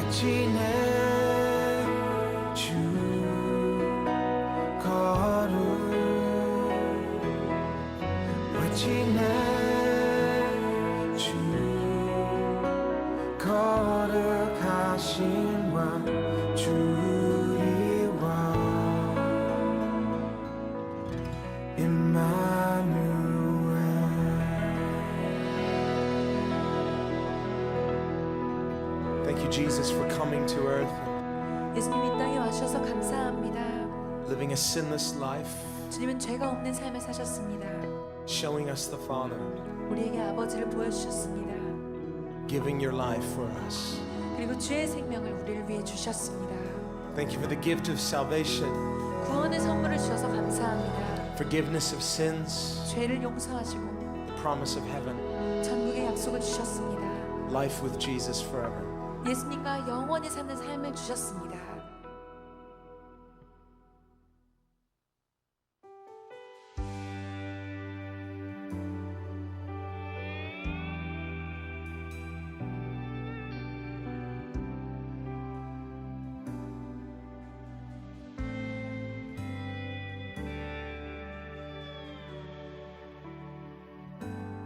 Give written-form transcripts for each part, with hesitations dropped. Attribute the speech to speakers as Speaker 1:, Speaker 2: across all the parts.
Speaker 1: 마치 내 주 거룩 마치 내 주 거룩하신 왕 주의 왕 Thank you, Jesus, for coming to earth,
Speaker 2: 예수님 이 땅에 와주셔서 감사합니다.
Speaker 1: living a sinless life,
Speaker 2: 주님은 죄가 없는 삶을 사셨습니다.
Speaker 1: showing us the Father,
Speaker 2: 우리에게 아버지를 보여주셨습니다.
Speaker 1: giving your life for us.
Speaker 2: 그리고 주의 생명을 우리를 위해 주셨습니다.
Speaker 1: Thank you for the gift of salvation,
Speaker 2: 구원의 선물을 주셔서 감사합니다.
Speaker 1: forgiveness of sins,
Speaker 2: 죄를 용서하시고
Speaker 1: the promise of heaven,
Speaker 2: 천국의 약속을 주셨습니다.
Speaker 1: life with Jesus forever.
Speaker 2: 예수님과 영원히 사는 삶을 주셨습니다.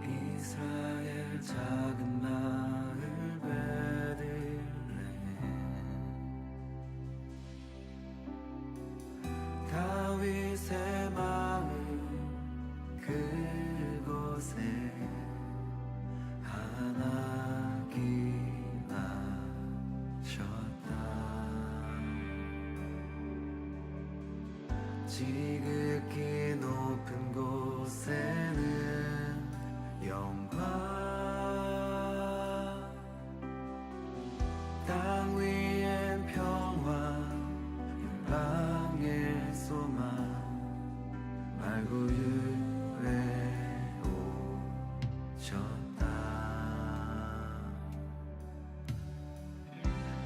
Speaker 3: 이스라엘 작은 마을 베들레헴 다윗의 마을 그곳에 하나님 나셨다. 지극히 높은 곳에는 영광 땅 위엔 평화 열방의 소망 말구유에 오셨다.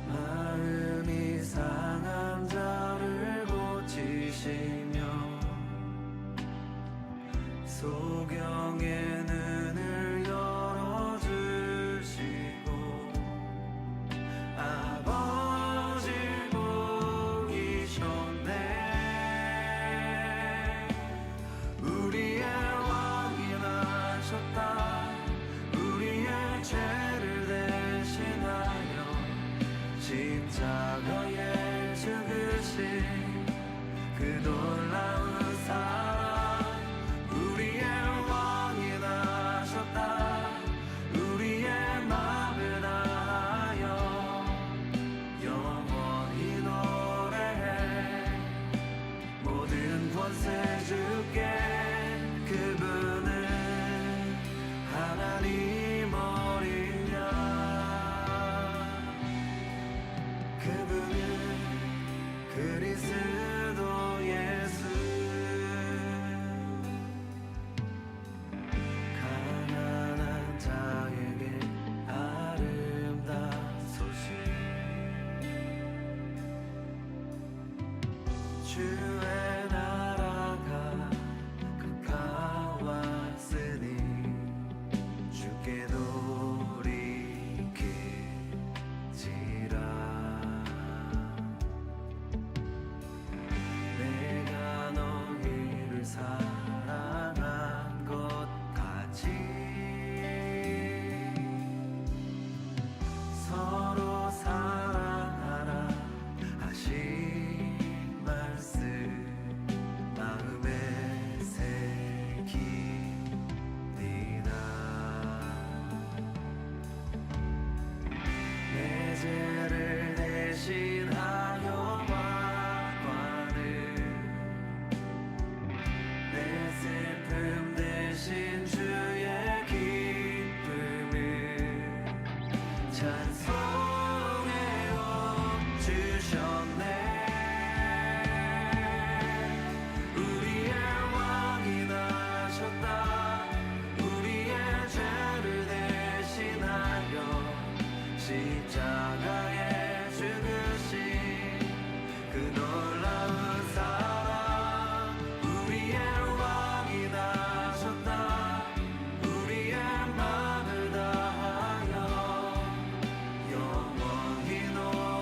Speaker 3: 마음이 상한 자를 고치시며 소경의 눈을 열어주시고 아버지를 보이셨네. 우리의 왕이 나셨다. 우리의 죄를 대신하여 십자가에 죽으신 그 놀라운 사랑. 우리의 왕이 나셨다. 우리의 마음을 다하여 영원히 노래해. 모든 권세 주께. 그분은 하나님 어린 양. 그분은 그리스도 예수. 가난한 자에게 아름다운 소식. 주의 나라가 가까웠으니 주께 돌이킬지라. 내가 너희를 사랑한 것 같이 서로 사랑하라 하신 말씀 마음에 새깁니다. 내 죄를 대신하여 왕관을 내 슬픔 대신 주의 기쁨을 찬송해요 주셨네. 우리의 왕이 나셨다. 우리의 죄를 대신하여 십자가에 죽으신 그 놀라운 사랑. 우리의 왕이 나셨다. 우리의 마음을 다하여 영원히 노래해.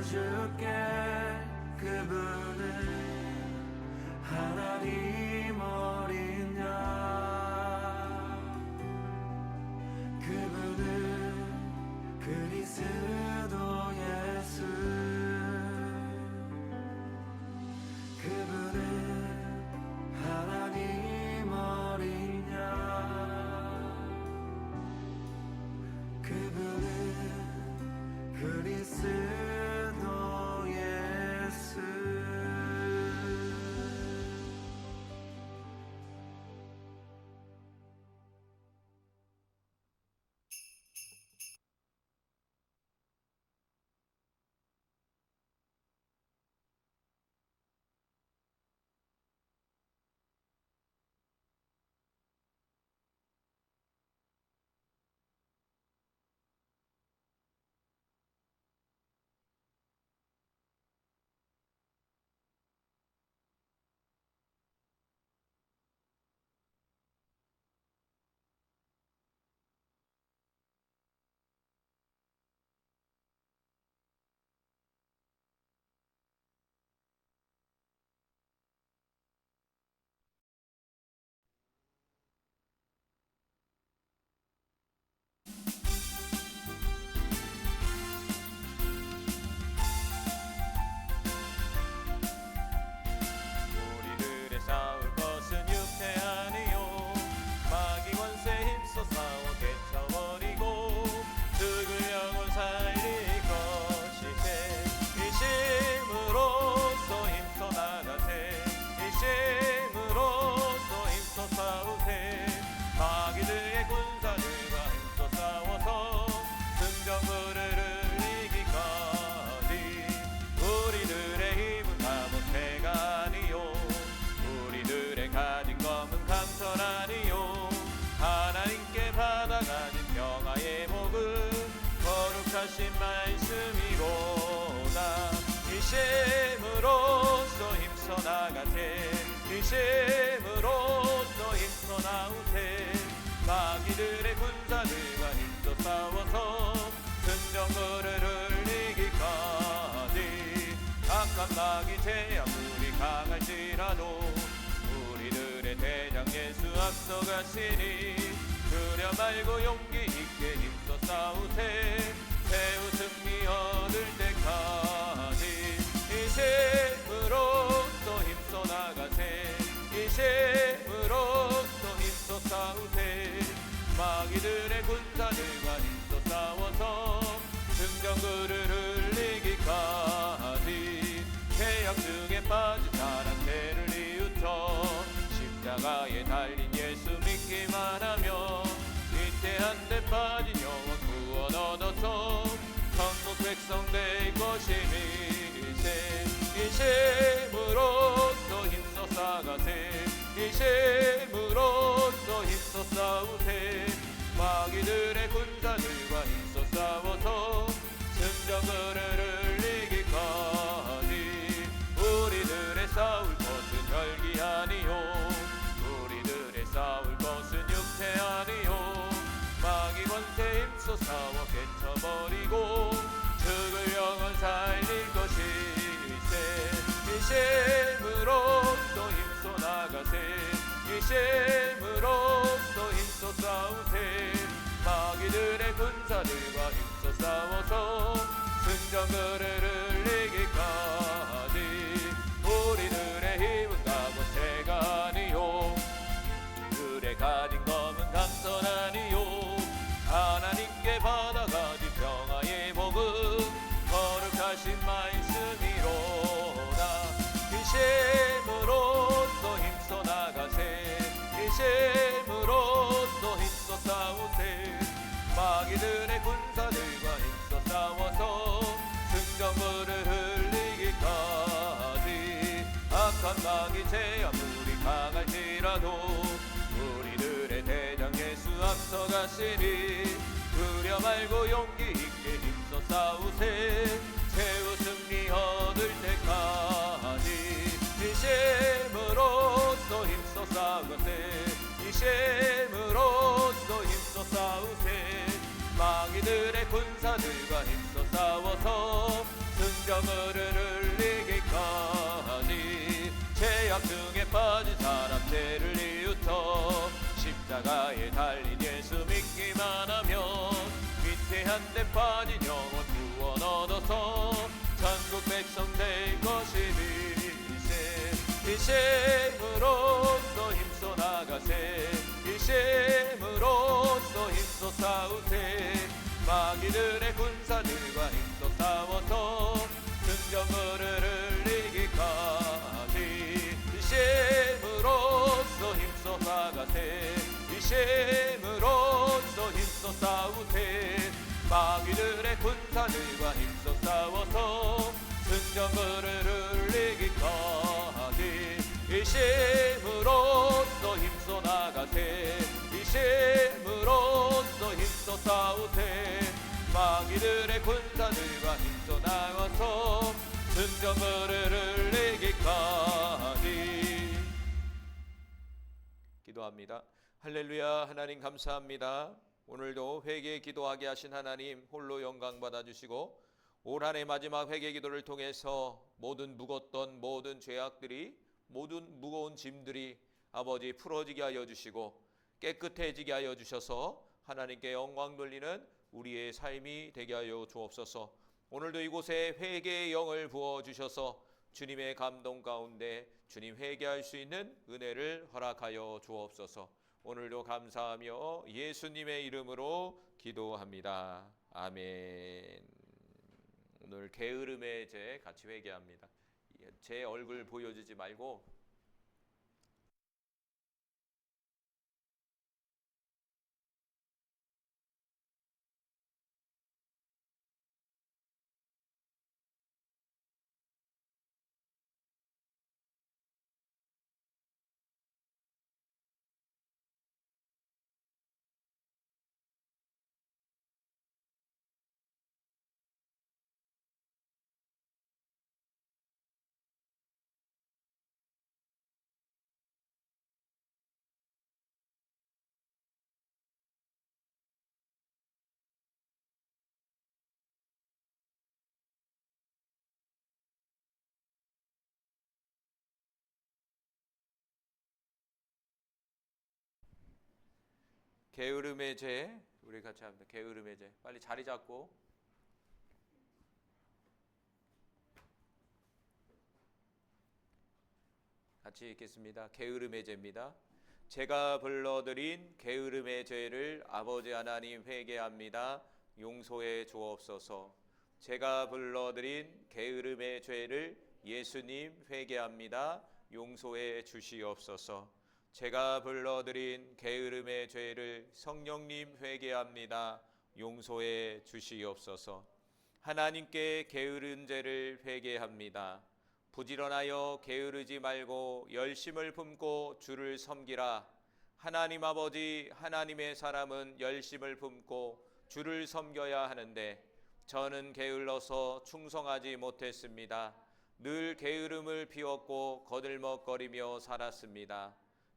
Speaker 3: 해줄게. 그분은 하나님 어린 양. 그분은 그리스도 예수. 그분은 하나님 어린 양. 그분은 그리스도 예수.
Speaker 4: 우리들의 싸울 것은 육체 아니요 마귀 권세 힘써 싸워 깨쳐버리고 죽을 영혼 살릴 것이세. 이심으로써 힘써 나가세. 이심으로써 힘써 싸우세. 마귀들의 군사들과 힘써 싸워서 승전부를 이기까지. 우리들의 힘은 다 못해가 아니요 우리들의 가진 검은 강철 아니요 하나님께 받아가진 평화의 복음 거룩하신 말씀이로다. 이심으로써 힘써 나가세. 이심으로써 힘써 나오세. 마귀들의 군사들과 힘써 싸워서 승전부를 이기까지. 악한 마귀 제아무리 강할지라도 우리들의 대장 예수 앞서가시니 두려 말고 용기 있게 힘써 싸우세. 최후 승리 얻을 때까지. 이심으로써 힘써 나가세. 이심으로써 힘써 싸우세. 마귀들의 군사들과 힘써 싸워서 승전구를 이기까지. 죄악 중에 빠진 사람들을 이웃쳐 십자가에 달린 예수 믿기만 하며 위태한 데 빠진 영혼 구원 얻어서 천국 백성 될 것이니세. 이심으로써 힘써 싸가세. 이심으로써 힘써 싸우세. 마귀들의 군사들과 힘써 싸워서 승전구를 이기까지. 우리들의 싸울 것은 혈기 아니요 우리들의 싸울 것은 육체 아니요 마귀 권세 힘써 싸워 깨쳐버리고 죽을 영혼 살릴 것이세. 이심으로써 힘써 나가세. 이심으로써 힘써 싸우세. 마귀들의 군사들과 힘써 싸워서 승전구를 이기까지. 우리들의 힘은 다 못해가 아니요 그들의 가진 검은 강선 아니요 하나님께 받아가진 평화의 복음 거룩하신 말씀이로다. 이심으로써 힘써 나가세. 이심으로써 힘써 싸우세. 마귀들의 군사들과 힘써 싸워서 승전구를 흘리기까지. 악한 마귀 제아무리 강할지라도 우리들의 대장 예수 앞서가시니 두려 말고 용기 있게 힘써 싸우세. 최후 승리 얻을 때까지. 이심으로써 힘써 싸우세. 이심으로써 힘써 싸우세. 마귀들의 군사들과 힘써 싸워서 승전 빠진 영혼 구원 얻어서 전국 백성 될 것이니 일심으로써 힘써 나가세 일심으로써 힘써 싸우세 마귀들의 군사들과 힘써 싸워서 승전물을 흘리기까지 일심으로써 힘써 나가세 일심으로써 힘써 싸우세 마귀들의 군사들과 힘써 싸워서 승전물을 흘리기까지 일심으로써 힘써 나가세 일심으로써 힘써 싸우세 마귀들의 군사들과 힘써 나가서 승전물을 흘리기까지. 기도합니다. 할렐루야. 하나님 감사합니다. 오늘도 회개 기도하게 하신 하나님 홀로 영광 받아주시고 올 한해 마지막 회개 기도를 통해서 모든 묵었던 모든 죄악들이 모든 무거운 짐들이 아버지 풀어지게 하여 주시고 깨끗해지게 하여 주셔서 하나님께 영광 돌리는 우리의 삶이 되게 하여 주옵소서. 오늘도 이곳에 회개의 영을 부어주셔서 주님의 감동 가운데 주님 회개할 수 있는 은혜를 허락하여 주옵소서. 오늘도 감사하며 예수님의 이름으로 기도합니다. 아멘. 오늘 게으름의 죄 같이 회개합니다. 제 얼굴 보여주지 말고 게으름의 죄 우리 같이 합니다. 게으름의 죄 빨리 자리 잡고 같이 읽겠습니다. 게으름의 죄입니다. 제가 불러드린 게으름의 죄를 아버지 하나님 회개합니다. 용서해 주옵소서. 제가 불러드린 게으름의 죄를 예수님 회개합니다. 용서해 주시옵소서. 제가 불러드린 게으름의 죄를 성령님 회개합니다. 용서해 주시옵소서. 하나님께 게으른 죄를 회개합니다. 부지런하여 게으르지 말고 열심을 품고 주를 섬기라. 하나님 아버지, 하나님의 사람은 열심을 품고 주를 섬겨야 하는데 저는 게을러서 충성하지 못했습니다. 늘 게으름을 피웠고 거들먹거리며 살았습니다.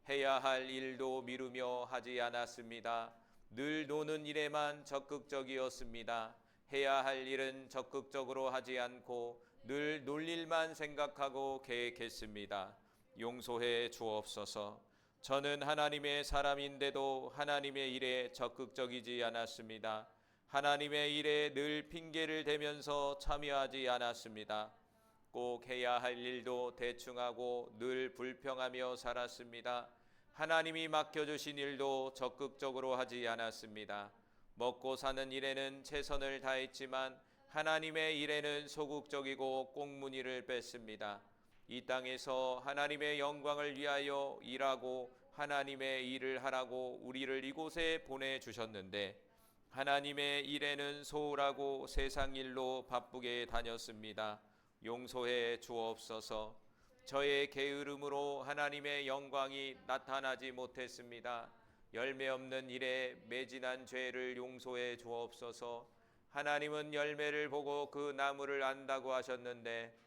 Speaker 4: 해야 할 일도 미루며 하지 않았습니다. 늘 노는 일에만 적극적이었습니다. 해야 할 일은 적극적으로 하지 않고 늘 놀 일만 생각하고 계획했습니다. 용서해 주옵소서. 저는 하나님의 사람인데도 하나님의 일에 적극적이지 않았습니다. 하나님의 일에 늘 핑계를 대면서 참여하지 않았습니다. 꼭 해야 할 일도 대충하고 늘 불평하며 살았습니다. 하나님이 맡겨주신 일도 적극적으로 하지 않았습니다. 먹고 사는 일에는 최선을 다했지만 하나님의 일에는 소극적이고 꽁무니를 뺐습니다. 이 땅에서 하나님의 영광을 위하여 일하고 하나님의 일을 하라고 우리를 이곳에 보내주셨는데 하나님의 일에는 소홀하고 세상 일로 바쁘게 다녔습니다. 용서해 주옵소서. 저의 게으름으로 하나님의 영광이 나타나지 못했습니다. 열매 없는 일에 매진한 죄를 용서해 주옵소서. 하나님은 열매를 보고 그 나무를 안다고 하셨는데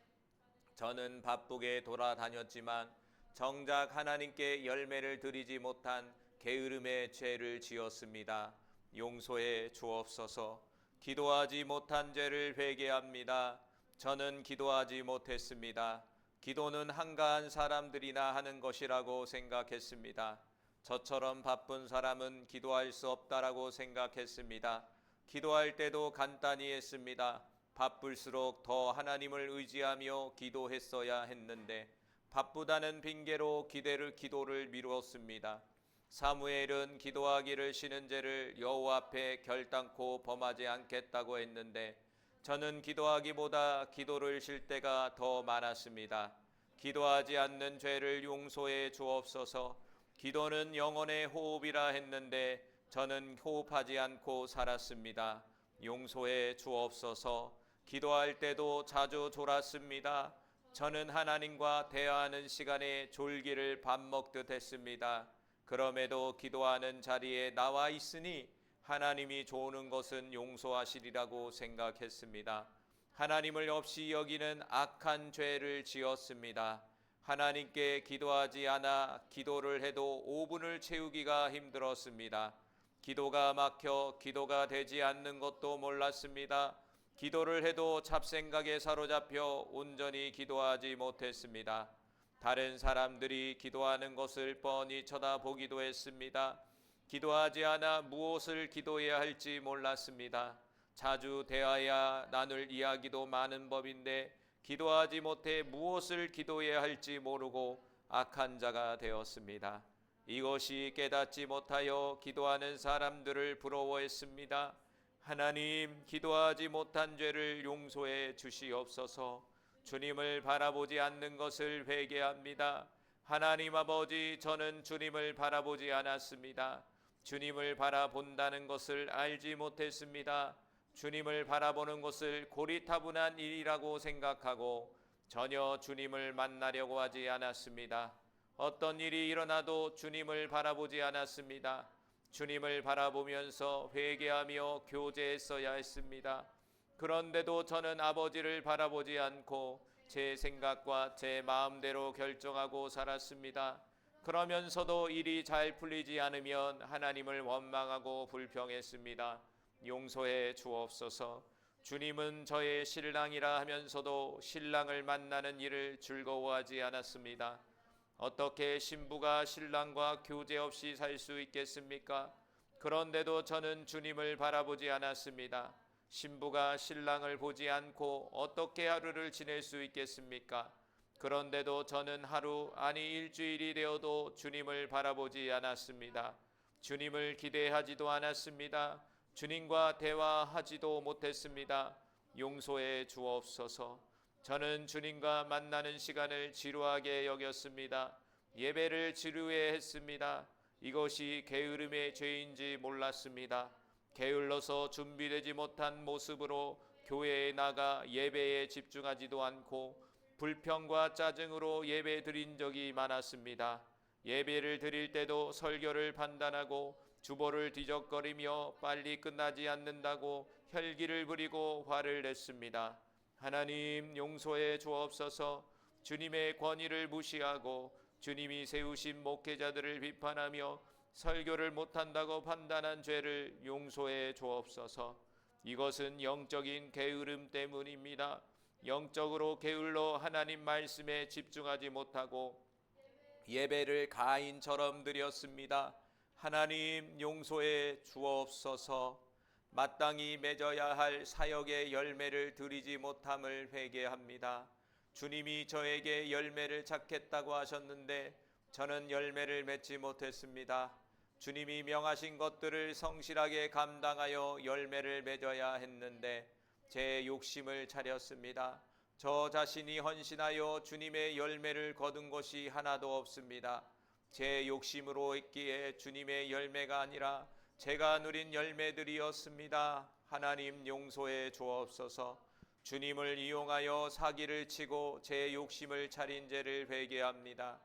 Speaker 4: 저는 바쁘게 돌아다녔지만 정작 하나님께 열매를 드리지 못한 게으름의 죄를 지었습니다. 용서해 주옵소서. 기도하지 못한 죄를 회개합니다. 저는 기도하지 못했습니다. 기도는 한가한 사람들이나 하는 것이라고 생각했습니다. 저처럼 바쁜 사람은 기도할 수 없다라고 생각했습니다. 기도할 때도 간단히 했습니다. 바쁠수록 더 하나님을 의지하며 기도했어야 했는데 바쁘다는 핑계로 기도를 미루었습니다. 사무엘은 기도하기를 쉬는 죄를 여호와 앞에 결단코 범하지 않겠다고 했는데 저는 기도하기보다 기도를 쉴 때가 더 많았습니다. 기도하지 않는 죄를 용서해 주옵소서. 기도는 영혼의 호흡이라 했는데 저는 호흡하지 않고 살았습니다. 용서해 주옵소서. 기도할 때도 자주 졸았습니다. 저는 하나님과 대화하는 시간에 졸기를 밥 먹듯 했습니다. 그럼에도 기도하는 자리에 나와 있으니 하나님이 좋은 것은 용서하시리라고 생각했습니다. 하나님을 없이 여기는 악한 죄를 지었습니다. 하나님께 기도하지 않아 기도를 해도 5분을 채우기가 힘들었습니다. 기도가 막혀 기도가 되지 않는 것도 몰랐습니다. 기도를 해도 잡생각에 사로잡혀 온전히 기도하지 못했습니다. 다른 사람들이 기도하는 것을 뻔히 쳐다보기도 했습니다. 기도하지 않아 무엇을 기도해야 할지 몰랐습니다. 자주 대화야 나눌 이야기도 많은 법인데 기도하지 못해 무엇을 기도해야 할지 모르고 악한 자가 되었습니다. 이것이 깨닫지 못하여 기도하는 사람들을 부러워했습니다. 하나님, 기도하지 못한 죄를 용서해 주시옵소서. 주님을 바라보지 않는 것을 회개합니다. 하나님 아버지, 저는 주님을 바라보지 않았습니다. 주님을 바라본다는 것을 알지 못했습니다. 주님을 바라보는 것을 고리타분한 일이라고 생각하고 전혀 주님을 만나려고 하지 않았습니다. 어떤 일이 일어나도 주님을 바라보지 않았습니다. 주님을 바라보면서 회개하며 교제했어야 했습니다. 그런데도 저는 아버지를 바라보지 않고 제 생각과 제 마음대로 결정하고 살았습니다. 그러면서도 일이 잘 풀리지 않으면 하나님을 원망하고 불평했습니다. 용서해 주옵소서. 주님은 저의 신랑이라 하면서도 신랑을 만나는 일을 즐거워하지 않았습니다. 어떻게 신부가 신랑과 교제 없이 살 수 있겠습니까? 그런데도 저는 주님을 바라보지 않았습니다. 신부가 신랑을 보지 않고 어떻게 하루를 지낼 수 있겠습니까? 그런데도 저는 하루 아니 일주일이 되어도 주님을 바라보지 않았습니다. 주님을 기대하지도 않았습니다. 주님과 대화하지도 못했습니다. 용서해 주옵소서. 저는 주님과 만나는 시간을 지루하게 여겼습니다. 예배를 지루해 했습니다. 이것이 게으름의 죄인지 몰랐습니다. 게을러서 준비되지 못한 모습으로 교회에 나가 예배에 집중하지도 않고 불평과 짜증으로 예배 드린 적이 많았습니다. 예배를 드릴 때도 설교를 판단하고 주보를 뒤적거리며 빨리 끝나지 않는다고 혈기를 부리고 화를 냈습니다. 하나님, 용서해 주옵소서. 주님의 권위를 무시하고 주님이 세우신 목회자들을 비판하며 설교를 못한다고 판단한 죄를 용서해 주옵소서. 이것은 영적인 게으름 때문입니다. 영적으로 게을러 하나님 말씀에 집중하지 못하고 예배를 가인처럼 드렸습니다. 하나님, 용서해 주옵소서. 마땅히 맺어야 할 사역의 열매를 드리지 못함을 회개합니다. 주님이 저에게 열매를 찾겠다고 하셨는데 저는 열매를 맺지 못했습니다. 주님이 명하신 것들을 성실하게 감당하여 열매를 맺어야 했는데 제 욕심을 차렸습니다. 저 자신이 헌신하여 주님의 열매를 거둔 것이 하나도 없습니다. 제 욕심으로 했기에 주님의 열매가 아니라 제가 누린 열매들이었습니다. 하나님, 용서해 주옵소서. 주님을 이용하여 사기를 치고 제 욕심을 차린 죄를 회개합니다.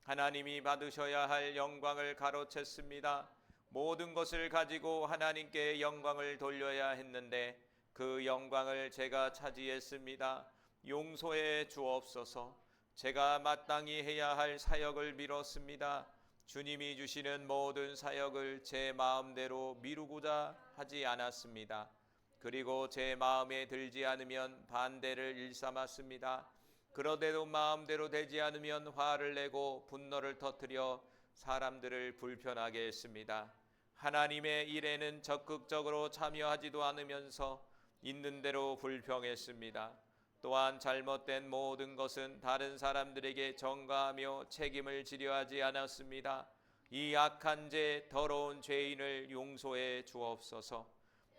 Speaker 4: 하나님이 받으셔야 할 영광을 가로챘습니다. 모든 것을 가지고 하나님께 영광을 돌려야 했는데 그 영광을 제가 차지했습니다. 용서해 주옵소서. 제가 마땅히 해야 할 사역을 미뤘습니다. 주님이 주시는 모든 사역을 제 마음대로 미루고자 하지 않았습니다. 그리고 제 마음에 들지 않으면 반대를 일삼았습니다. 그러대도 마음대로 되지 않으면 화를 내고 분노를 터뜨려 사람들을 불편하게 했습니다. 하나님의 일에는 적극적으로 참여하지도 않으면서 있는 대로 불평했습니다. 또한 잘못된 모든 것은 다른 사람들에게 전가하며 책임을 지려 하지 않았습니다. 이 악한 죄, 더러운 죄인을 용서해 주옵소서.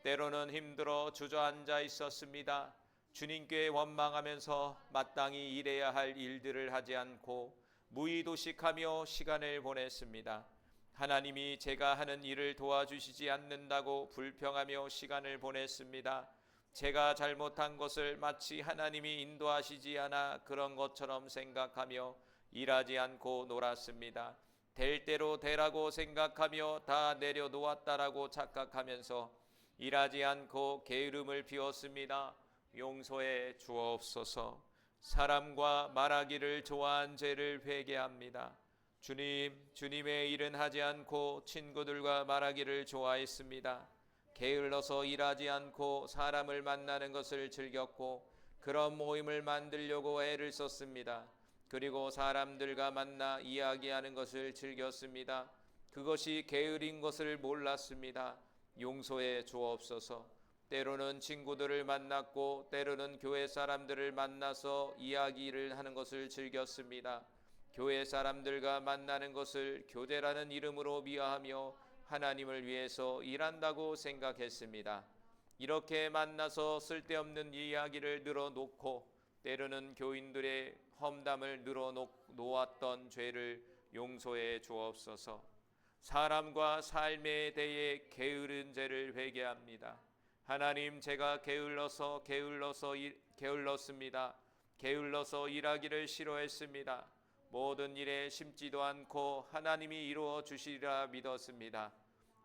Speaker 4: 때로는 힘들어 주저앉아 있었습니다. 주님께 원망하면서 마땅히 일해야 할 일들을 하지 않고 무의도식하며 시간을 보냈습니다. 하나님이 제가 하는 일을 도와주시지 않는다고 불평하며 시간을 보냈습니다. 제가 잘못한 것을 마치 하나님이 인도하시지 않아 그런 것처럼 생각하며 일하지 않고 놀았습니다. 될 대로 되라고 생각하며 다 내려놓았다라고 착각하면서 일하지 않고 게으름을 피웠습니다. 용서해 주옵소서. 사람과 말하기를 좋아한 죄를 회개합니다. 주님의 일은 하지 않고 친구들과 말하기를 좋아했습니다. 게을러서 일하지 않고 사람을 만나는 것을 즐겼고 그런 모임을 만들려고 애를 썼습니다. 그리고 사람들과 만나 이야기하는 것을 즐겼습니다. 그것이 게으른 것을 몰랐습니다. 용서해 주옵소서. 때로는 친구들을 만났고 때로는 교회 사람들을 만나서 이야기를 하는 것을 즐겼습니다. 교회 사람들과 만나는 것을 교제라는 이름으로 미화하며 하나님을 위해서 일한다고 생각했습니다. 이렇게 만나서 쓸데없는 이야기를 늘어놓고 때로는 교인들의 험담을 늘어놓았던 죄를 용서해 주옵소서. 사람과 삶에 대해 게으른 죄를 회개합니다. 하나님, 제가 게을렀습니다. 게을러서 일하기를 싫어했습니다. 모든 일에 심지도 않고 하나님이 이루어 주시리라 믿었습니다.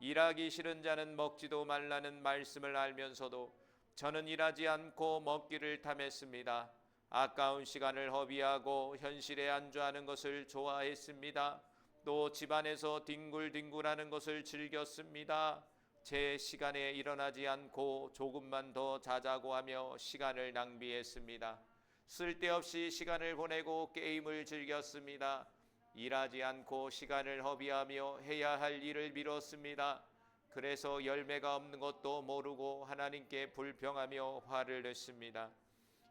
Speaker 4: 일하기 싫은 자는 먹지도 말라는 말씀을 알면서도 저는 일하지 않고 먹기를 탐했습니다. 아까운 시간을 허비하고 현실에 안주하는 것을 좋아했습니다. 또 집안에서 뒹굴뒹굴하는 것을 즐겼습니다. 제 시간에 일어나지 않고 조금만 더 자자고 하며 시간을 낭비했습니다. 쓸데없이 시간을 보내고 게임을 즐겼습니다. 일하지 않고 시간을 허비하며 해야 할 일을 미뤘습니다. 그래서 열매가 없는 것도 모르고 하나님께 불평하며 화를 냈습니다.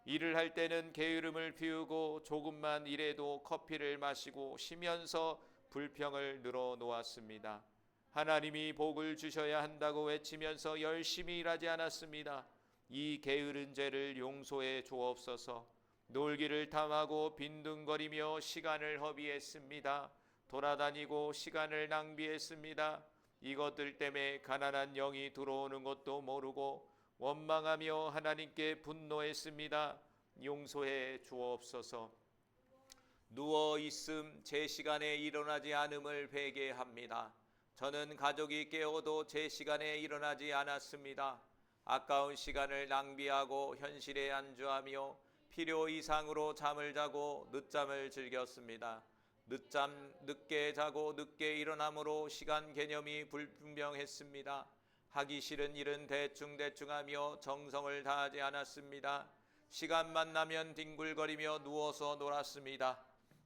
Speaker 4: 일을 할 때는 게으름을 피우고 조금만 일해도 커피를 마시고 쉬면서 불평을 늘어놓았습니다. 하나님이 복을 주셔야 한다고 외치면서 열심히 일하지 않았습니다. 이 게으른 죄를 용서해 주옵소서. 놀기를 탐하고 빈둥거리며 시간을 허비했습니다. 돌아다니고 시간을 낭비했습니다. 이것들 때문에 가난한 영이 들어오는 것도 모르고 원망하며 하나님께 분노했습니다. 용서해 주옵소서. 누워 있음 제 시간에 일어나지 않음을 회개합니다. 저는 가족이 깨워도 제 시간에 일어나지 않았습니다. 아까운 시간을 낭비하고 현실에 안주하며 필요 이상으로 잠을 자고 늦잠을 즐겼습니다. 늦게 자고 늦게 일어남으로 시간 개념이 불분명했습니다. 하기 싫은 일은 대충하며 정성을 다하지 않았습니다. 시간만 나면 뒹굴거리며 누워서 놀았습니다.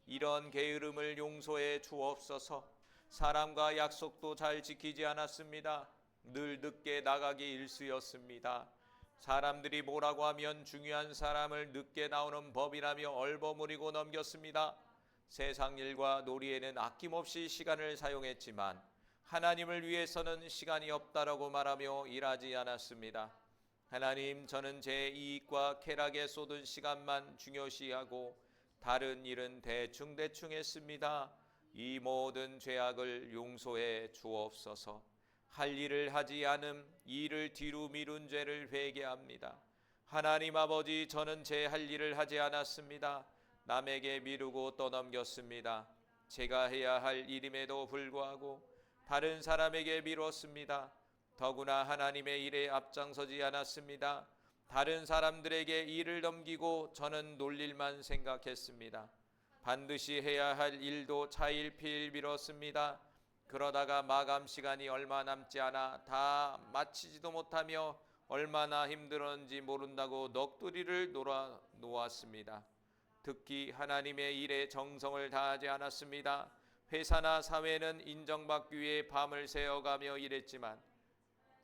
Speaker 4: 이런 게으름을 용서해 주옵소서. 사람과 약속도 잘 지키지 않았습니다. 늘 늦게 나가기 일쑤였습니다. 사람들이 뭐라고 하면 중요한 사람을 늦게 나오는 법이라며 얼버무리고 넘겼습니다. 세상 일과 놀이에는 아낌없이 시간을 사용했지만 하나님을 위해서는 시간이 없다라고 말하며 일하지 않았습니다. 하나님, 저는 제 이익과 쾌락에 쏟은 시간만 중요시하고 다른 일은 대충 했습니다. 이 모든 죄악을 용서해 주옵소서. 할 일을 하지 않음, 일을 뒤로 미룬 죄를 회개합니다. 하나님 아버지, 저는 제 할 일을 하지 않았습니다. 남에게 미루고 떠넘겼습니다. 제가 해야 할 일임에도 불구하고 다른 사람에게 미뤘습니다. 더구나 하나님의 일에 앞장서지 않았습니다. 다른 사람들에게 일을 넘기고 저는 놀 일만 생각했습니다. 반드시 해야 할 일도 차일피일 미뤘습니다. 그러다가 마감 시간이 얼마 남지 않아 다 마치지도 못하며 얼마나 힘들었는지 모른다고 넋두리를 놓았습니다. 특히 하나님의 일에 정성을 다하지 않았습니다. 회사나 사회는 인정받기 위해 밤을 새어가며 일했지만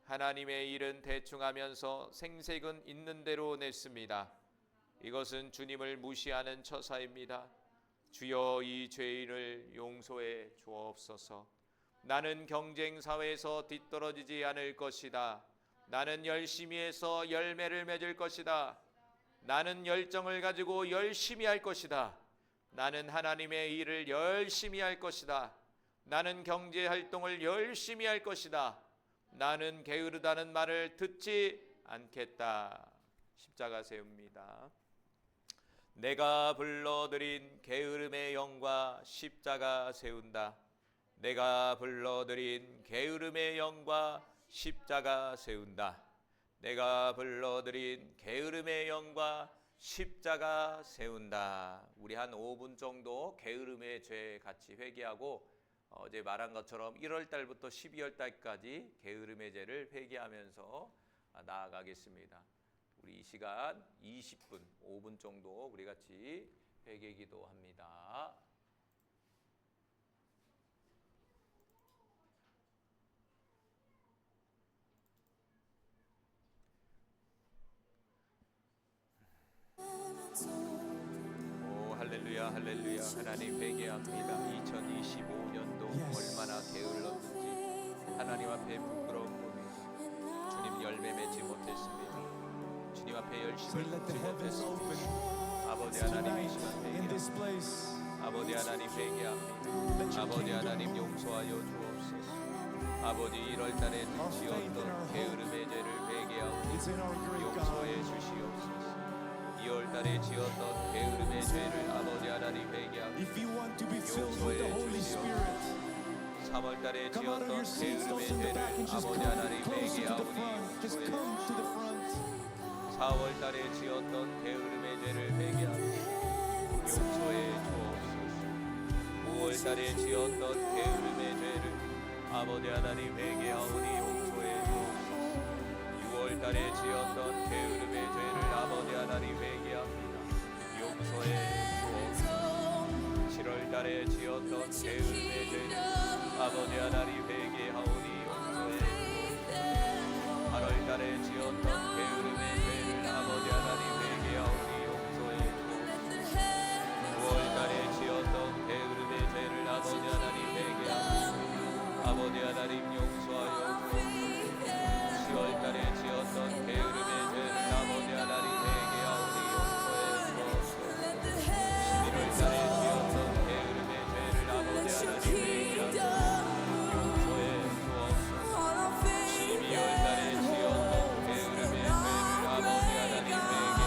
Speaker 4: 하나님의 일은 대충 하면서 생색은 있는 대로 냈습니다. 이것은 주님을 무시하는 처사입니다. 주여 이 죄인을 용서해 주옵소서. 나는 경쟁 사회에서 뒤떨어지지 않을 것이다. 나는 열심히 해서 열매를 맺을 것이다. 나는 열정을 가지고 열심히 할 것이다. 나는 하나님의 일을 열심히 할 것이다. 나는 경제 활동을 열심히 할 것이다. 나는 게으르다는 말을 듣지 않겠다. 십자가 세웁니다. 내가 불러드린 게으름의 영과 십자가 세운다. 내가 불러드린 게으름의 영과 십자가 세운다. 내가 불러드린 게으름의 영과 십자가 세운다. 우리 한 5분 정도 게으름의 죄 같이 회개하고 어제 말한 것처럼 1월 달부터 12월 달까지 게으름의 죄를 회개하면서 나아가겠습니다. 우리 이 시간 20분, 5분 정도 우리 같이 회개 기도합니다. 오 할렐루야 할렐루야. 하나님 회개합니다. 2025년도 얼마나 게을렀는지 하나님 앞에 부끄러운 고백. 주님 열매 맺지 못했습니다. 주님 앞에 열심을
Speaker 1: Let
Speaker 4: 쏟지
Speaker 1: the heavens
Speaker 4: 못했습니다.
Speaker 1: open
Speaker 4: 아버지 하나님 이 시간
Speaker 1: in this
Speaker 4: 회개합니다.
Speaker 1: place.
Speaker 4: 아버지 하나님 회개합니다.
Speaker 1: Let your
Speaker 4: 아버지
Speaker 1: kingdom
Speaker 4: 하나님
Speaker 1: come.
Speaker 4: 용서하여 주옵소서. 아버지 1월달에 지었던 게으름의 죄를 회개하오니
Speaker 1: It's in our great
Speaker 4: 용서해
Speaker 1: God.
Speaker 4: 주시옵소서. 2월달에 지었던 게으름의 죄를 아버지 하나님 회개하오니
Speaker 1: If you want to be filled with the Holy Spirit,
Speaker 4: 3월달에
Speaker 1: come out of your
Speaker 4: 지었던
Speaker 1: seats, those
Speaker 4: 게으름의
Speaker 1: in the back, and
Speaker 4: 죄를
Speaker 1: just
Speaker 4: 아버지
Speaker 1: come
Speaker 4: 하나님
Speaker 1: closer to the
Speaker 4: 회개하오니
Speaker 1: front. Just
Speaker 4: 용서해
Speaker 1: come to the front.
Speaker 4: 4월달에 지었던 게으름의 죄를 회개하오니 용서해 주옵소서. 5월달에 지었던 게으름의 죄를 아버지 하나님 회개하오니 용서해 주옵소서. 6월달에 지었던 게으름의 죄를 아버지 하나님 회개합니다. 용서해 주옵소서. 7월달에 지었던 게으름의 죄를 아버지 하나님 회개하오니 용서해 주옵소서. 8월달에 지었던 게으름의 죄를 아버지 하나님 회개하오니 용서해 주옵소서. 9월달에 지었던 게으름의 죄를 아버지 하나님 회개하오니 아버지 하나님 용서하여 주옵소서. 10월달에 지었던 게으름의 죄를 아버지 하나님 회개하오니 용서해 주옵소서. 11월달에 지었던 게으름의 죄를 아버지 하나님 회개하오니 용서해 주옵소서. 12월달에 지었던 게으름의 죄를 아버지 하나님 회개하오니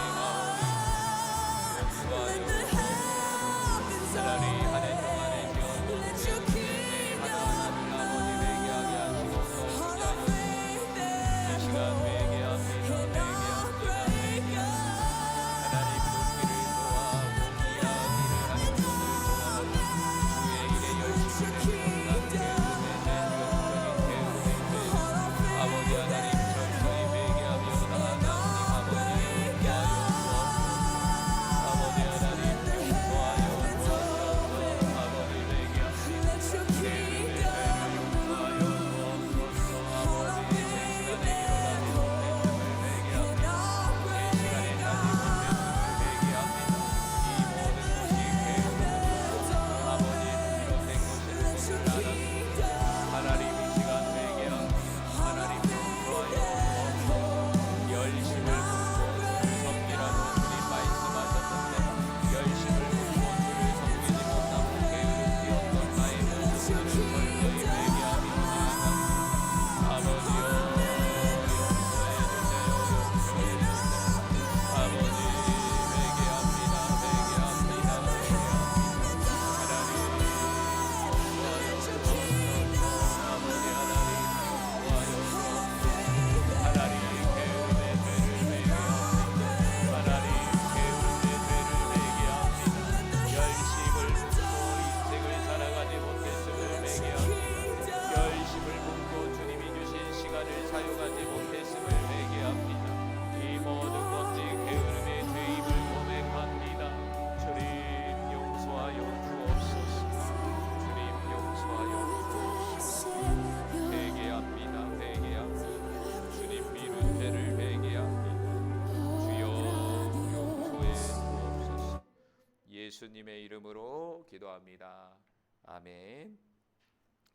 Speaker 4: 예수님의 이름으로 기도합니다. 아멘.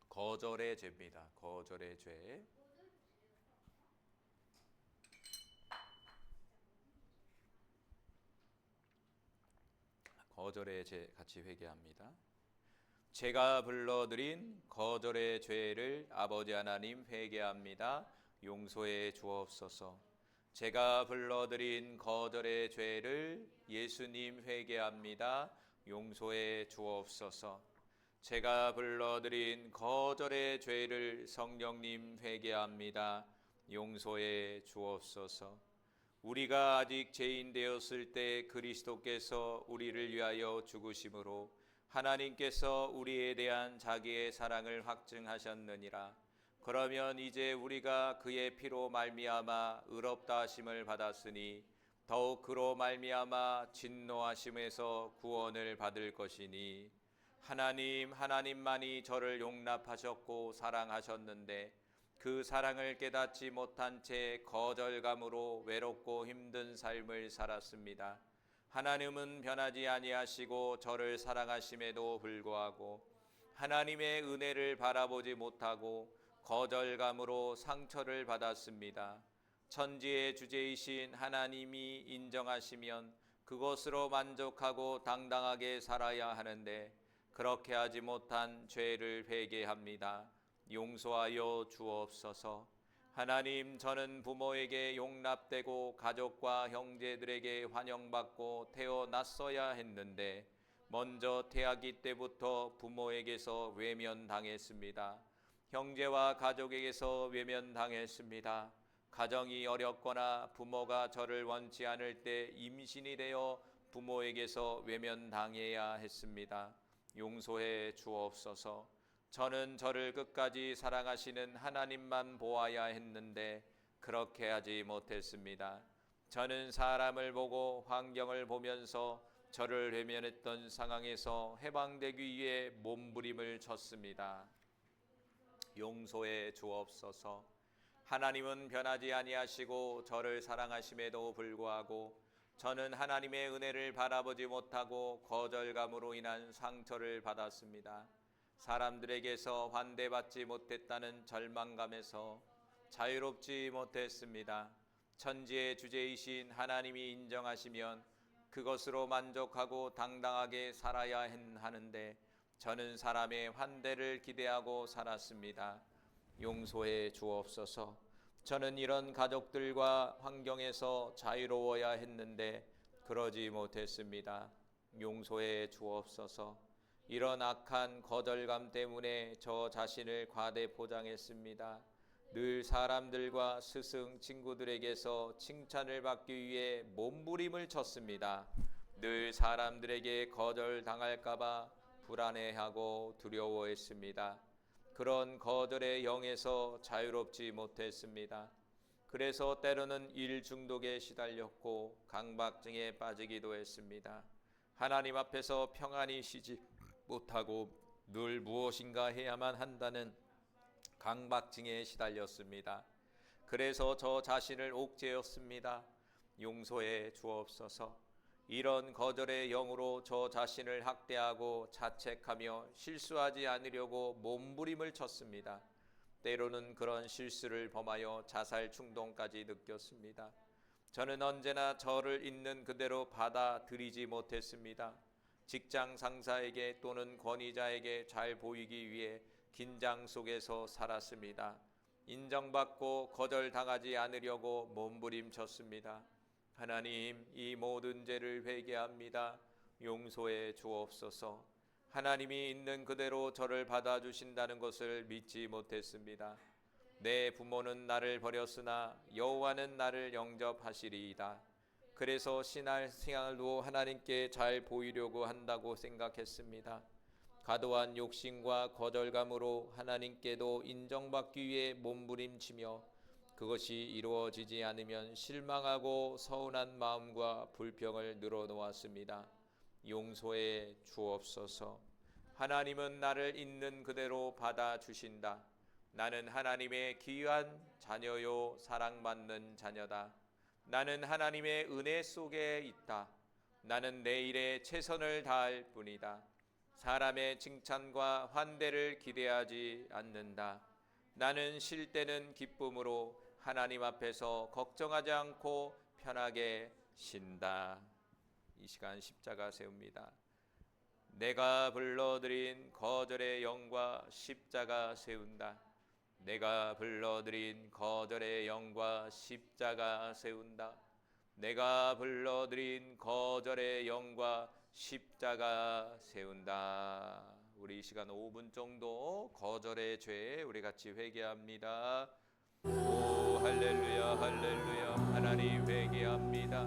Speaker 4: 거절의 죄입니다. 거절의 죄. 거절의 죄 같이 회개합니다. 제가 불러드린 거절의 죄를 아버지 하나님 회개합니다. 용서해 주옵소서. 제가 불러드린 거절의 죄를 예수님 회개합니다. 용서해 주옵소서. 제가 불러드린 거절의 죄를 성령님 회개합니다. 용서해 주옵소서. 우리가 아직 죄인 되었을 때 그리스도께서 우리를 위하여 죽으심으로 하나님께서 우리에 대한 자기의 사랑을 확증하셨느니라. 그러면 이제 우리가 그의 피로 말미암아 의롭다 하심을 받았으니 더욱 그로 말미암아 진노하심에서 구원을 받을 것이니 하나님만이 저를 용납하셨고 사랑하셨는데 그 사랑을 깨닫지 못한 채 거절감으로 외롭고 힘든 삶을 살았습니다. 하나님은 변하지 아니하시고 저를 사랑하심에도 불구하고 하나님의 은혜를 바라보지 못하고 거절감으로 상처를 받았습니다. 천지의 주제이신 하나님이 인정하시면 그것으로 만족하고 당당하게 살아야 하는데 그렇게 하지 못한 죄를 회개합니다. 용서하여 주옵소서. 하나님, 저는 부모에게 용납되고 가족과 형제들에게 환영받고 태어났어야 했는데 먼저 태아기 때부터 부모에게서 외면당했습니다. 형제와 가족에게서 외면당했습니다. 가정이 어렵거나 부모가 저를 원치 않을 때 임신이 되어 부모에게서 외면당해야 했습니다. 용서해 주옵소서. 저는 저를 끝까지 사랑하시는 하나님만 보아야 했는데 그렇게 하지 못했습니다. 저는 사람을 보고 환경을 보면서 저를 외면했던 상황에서 해방되기 위해 몸부림을 쳤습니다. 용서해 주옵소서. 하나님은 변하지 아니하시고 저를 사랑하심에도 불구하고 저는 하나님의 은혜를 바라보지 못하고 거절감으로 인한 상처를 받았습니다. 사람들에게서 환대받지 못했다는 절망감에서 자유롭지 못했습니다. 천지의 주제이신 하나님이 인정하시면 그것으로 만족하고 당당하게 살아야 하는데 저는 사람의 환대를 기대하고 살았습니다. 용서해 주옵소서. 저는 이런 가족들과 환경에서 자유로워야 했는데 그러지 못했습니다. 용서해 주옵소서. 이런 악한 거절감 때문에 저 자신을 과대 포장했습니다. 늘 사람들과 스승 친구들에게서 칭찬을 받기 위해 몸부림을 쳤습니다. 늘 사람들에게 거절당할까봐 불안해하고 두려워했습니다. 그런 거절의 영에서 자유롭지 못했습니다. 그래서 때로는 일 중독에 시달렸고 강박증에 빠지기도 했습니다. 하나님 앞에서 평안히 쉬지 못하고 늘 무엇인가 해야만 한다는 강박증에 시달렸습니다. 그래서 저 자신을 옥죄었습니다. 용서해 주옵소서. 이런 거절의 영으로 저 자신을 학대하고 자책하며 실수하지 않으려고 몸부림을 쳤습니다. 때로는 그런 실수를 범하여 자살 충동까지 느꼈습니다. 저는 언제나 저를 있는 그대로 받아들이지 못했습니다. 직장 상사에게 또는 권위자에게 잘 보이기 위해 긴장 속에서 살았습니다. 인정받고 거절당하지 않으려고 몸부림쳤습니다. 하나님, 이 모든 죄를 회개합니다. 용서해 주옵소서. 하나님이 있는 그대로 저를 받아주신다는 것을 믿지 못했습니다. 내 부모는 나를 버렸으나 여호와는 나를 영접하시리이다. 그래서 신앙생활도 하나님께 잘 보이려고 한다고 생각했습니다. 과도한 욕심과 거절감으로 하나님께도 인정받기 위해 몸부림치며 그것이 이루어지지 않으면 실망하고 서운한 마음과 불평을 늘어놓았습니다. 용서해 주옵소서. 하나님은 나를 있는 그대로 받아주신다. 나는 하나님의 귀한 자녀요 사랑받는 자녀다. 나는 하나님의 은혜 속에 있다. 나는 내 일에 최선을 다할 뿐이다. 사람의 칭찬과 환대를 기대하지 않는다. 나는 쉴 때는 기쁨으로 하나님 앞에서 걱정하지 않고 편하게 쉰다. 이 시간 십자가 세웁니다. 내가 불러드린 거절의 영과 십자가 세운다. 내가 불러드린 거절의 영과 십자가 세운다. 내가 불러드린 거절의 영과 십자가 세운다. 우리 이 시간 5분 정도 거절의 죄 우리 같이 회개합니다. 오 할렐루야 할렐루야. 하나님 회개합니다.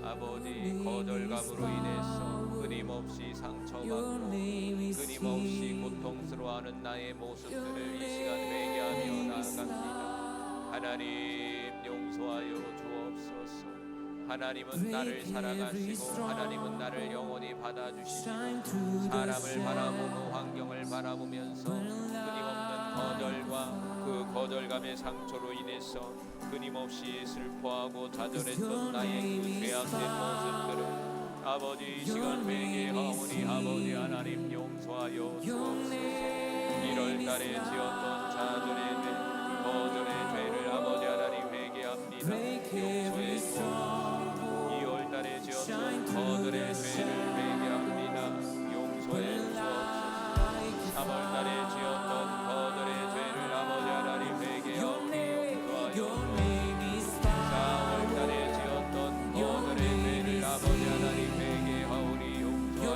Speaker 4: 아버지 거절감으로 인해서 끊임없이 상처받고 끊임없이 고통스러워하는 나의 모습들을 이 시간 회개하며 나아갑니다. 하나님 용서하여 주옵소서. 하나님은 나를 사랑하시고 하나님은 나를 영원히 받아주시고 사람을 바라보고 환경을 바라보면서 끊임없는 거절과 그 거절감의 상처로 인해서 끊임없이 슬퍼하고 좌절했던 나의 그 죄악된 모습들을 아버지 이 시간 회개하오니 아버지 하나님 용서하여 주옵소서. 1월달에 지었던 좌절의 죄 거절의 죄를 아버지 하나님 회개합니다. 용서해 주옵소서. 2월달에 지었던 거절의 죄를 회개합니다. 용서해 주옵소서. 3월달에 지었던 거절의 죄를 아버지 하나님 회개하오니 용서하여 주옵소서. 4월달에 지었던 거절의 죄를 아버지 하나님 회개하오니 용서하여 주옵소서.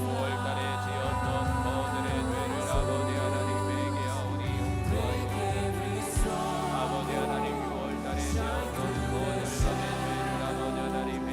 Speaker 4: 5월달에 지었던 거절의 죄를 아버지 하나님 회개하오니 용서하여 주옵소서. 아버지 하나님 6월달에 지었던 거절감의 죄를 아버지 하나님 회개하오니 용서해 주옵소서.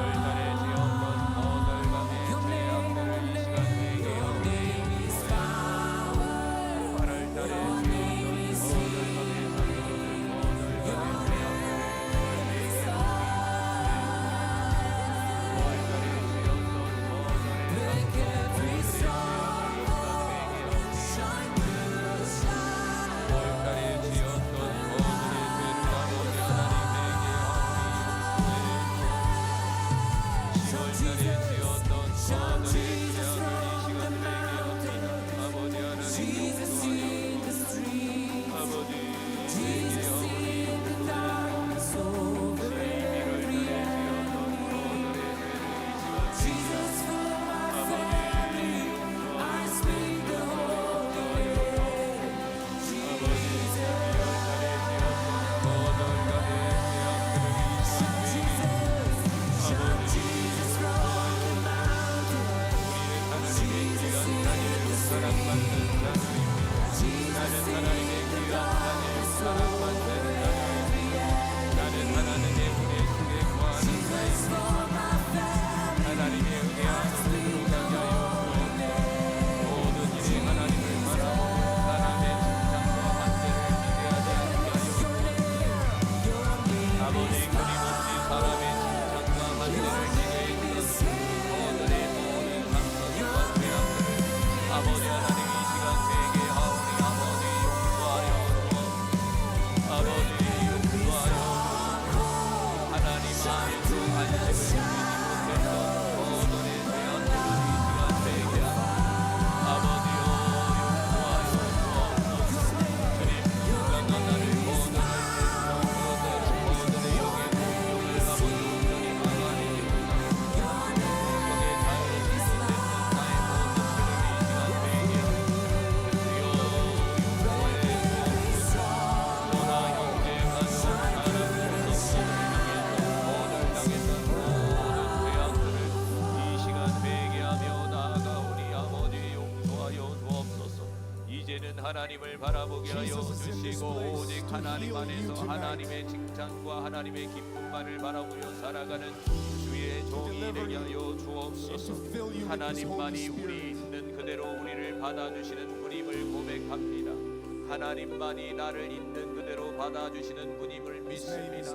Speaker 4: 7월달에 지었던 거절감의 죄악들을 이 시간 회개하오니 용서해 주옵소서. 8월달에 지었던 거절감의 상처를 거절감의 죄악들을 하나님을 바라보게 하여 주시고 오직 하나님 안에서 하나님의 칭찬과 하나님의 기쁨만을 바라보며 살아가는 주의 종이 되게 하여 주옵소서. 하나님만이 우리 있는 그대로 우리를 받아주시는 분임을 고백합니다. 하나님만이 나를 있는 그대로 받아주시는 분임을 믿습니다.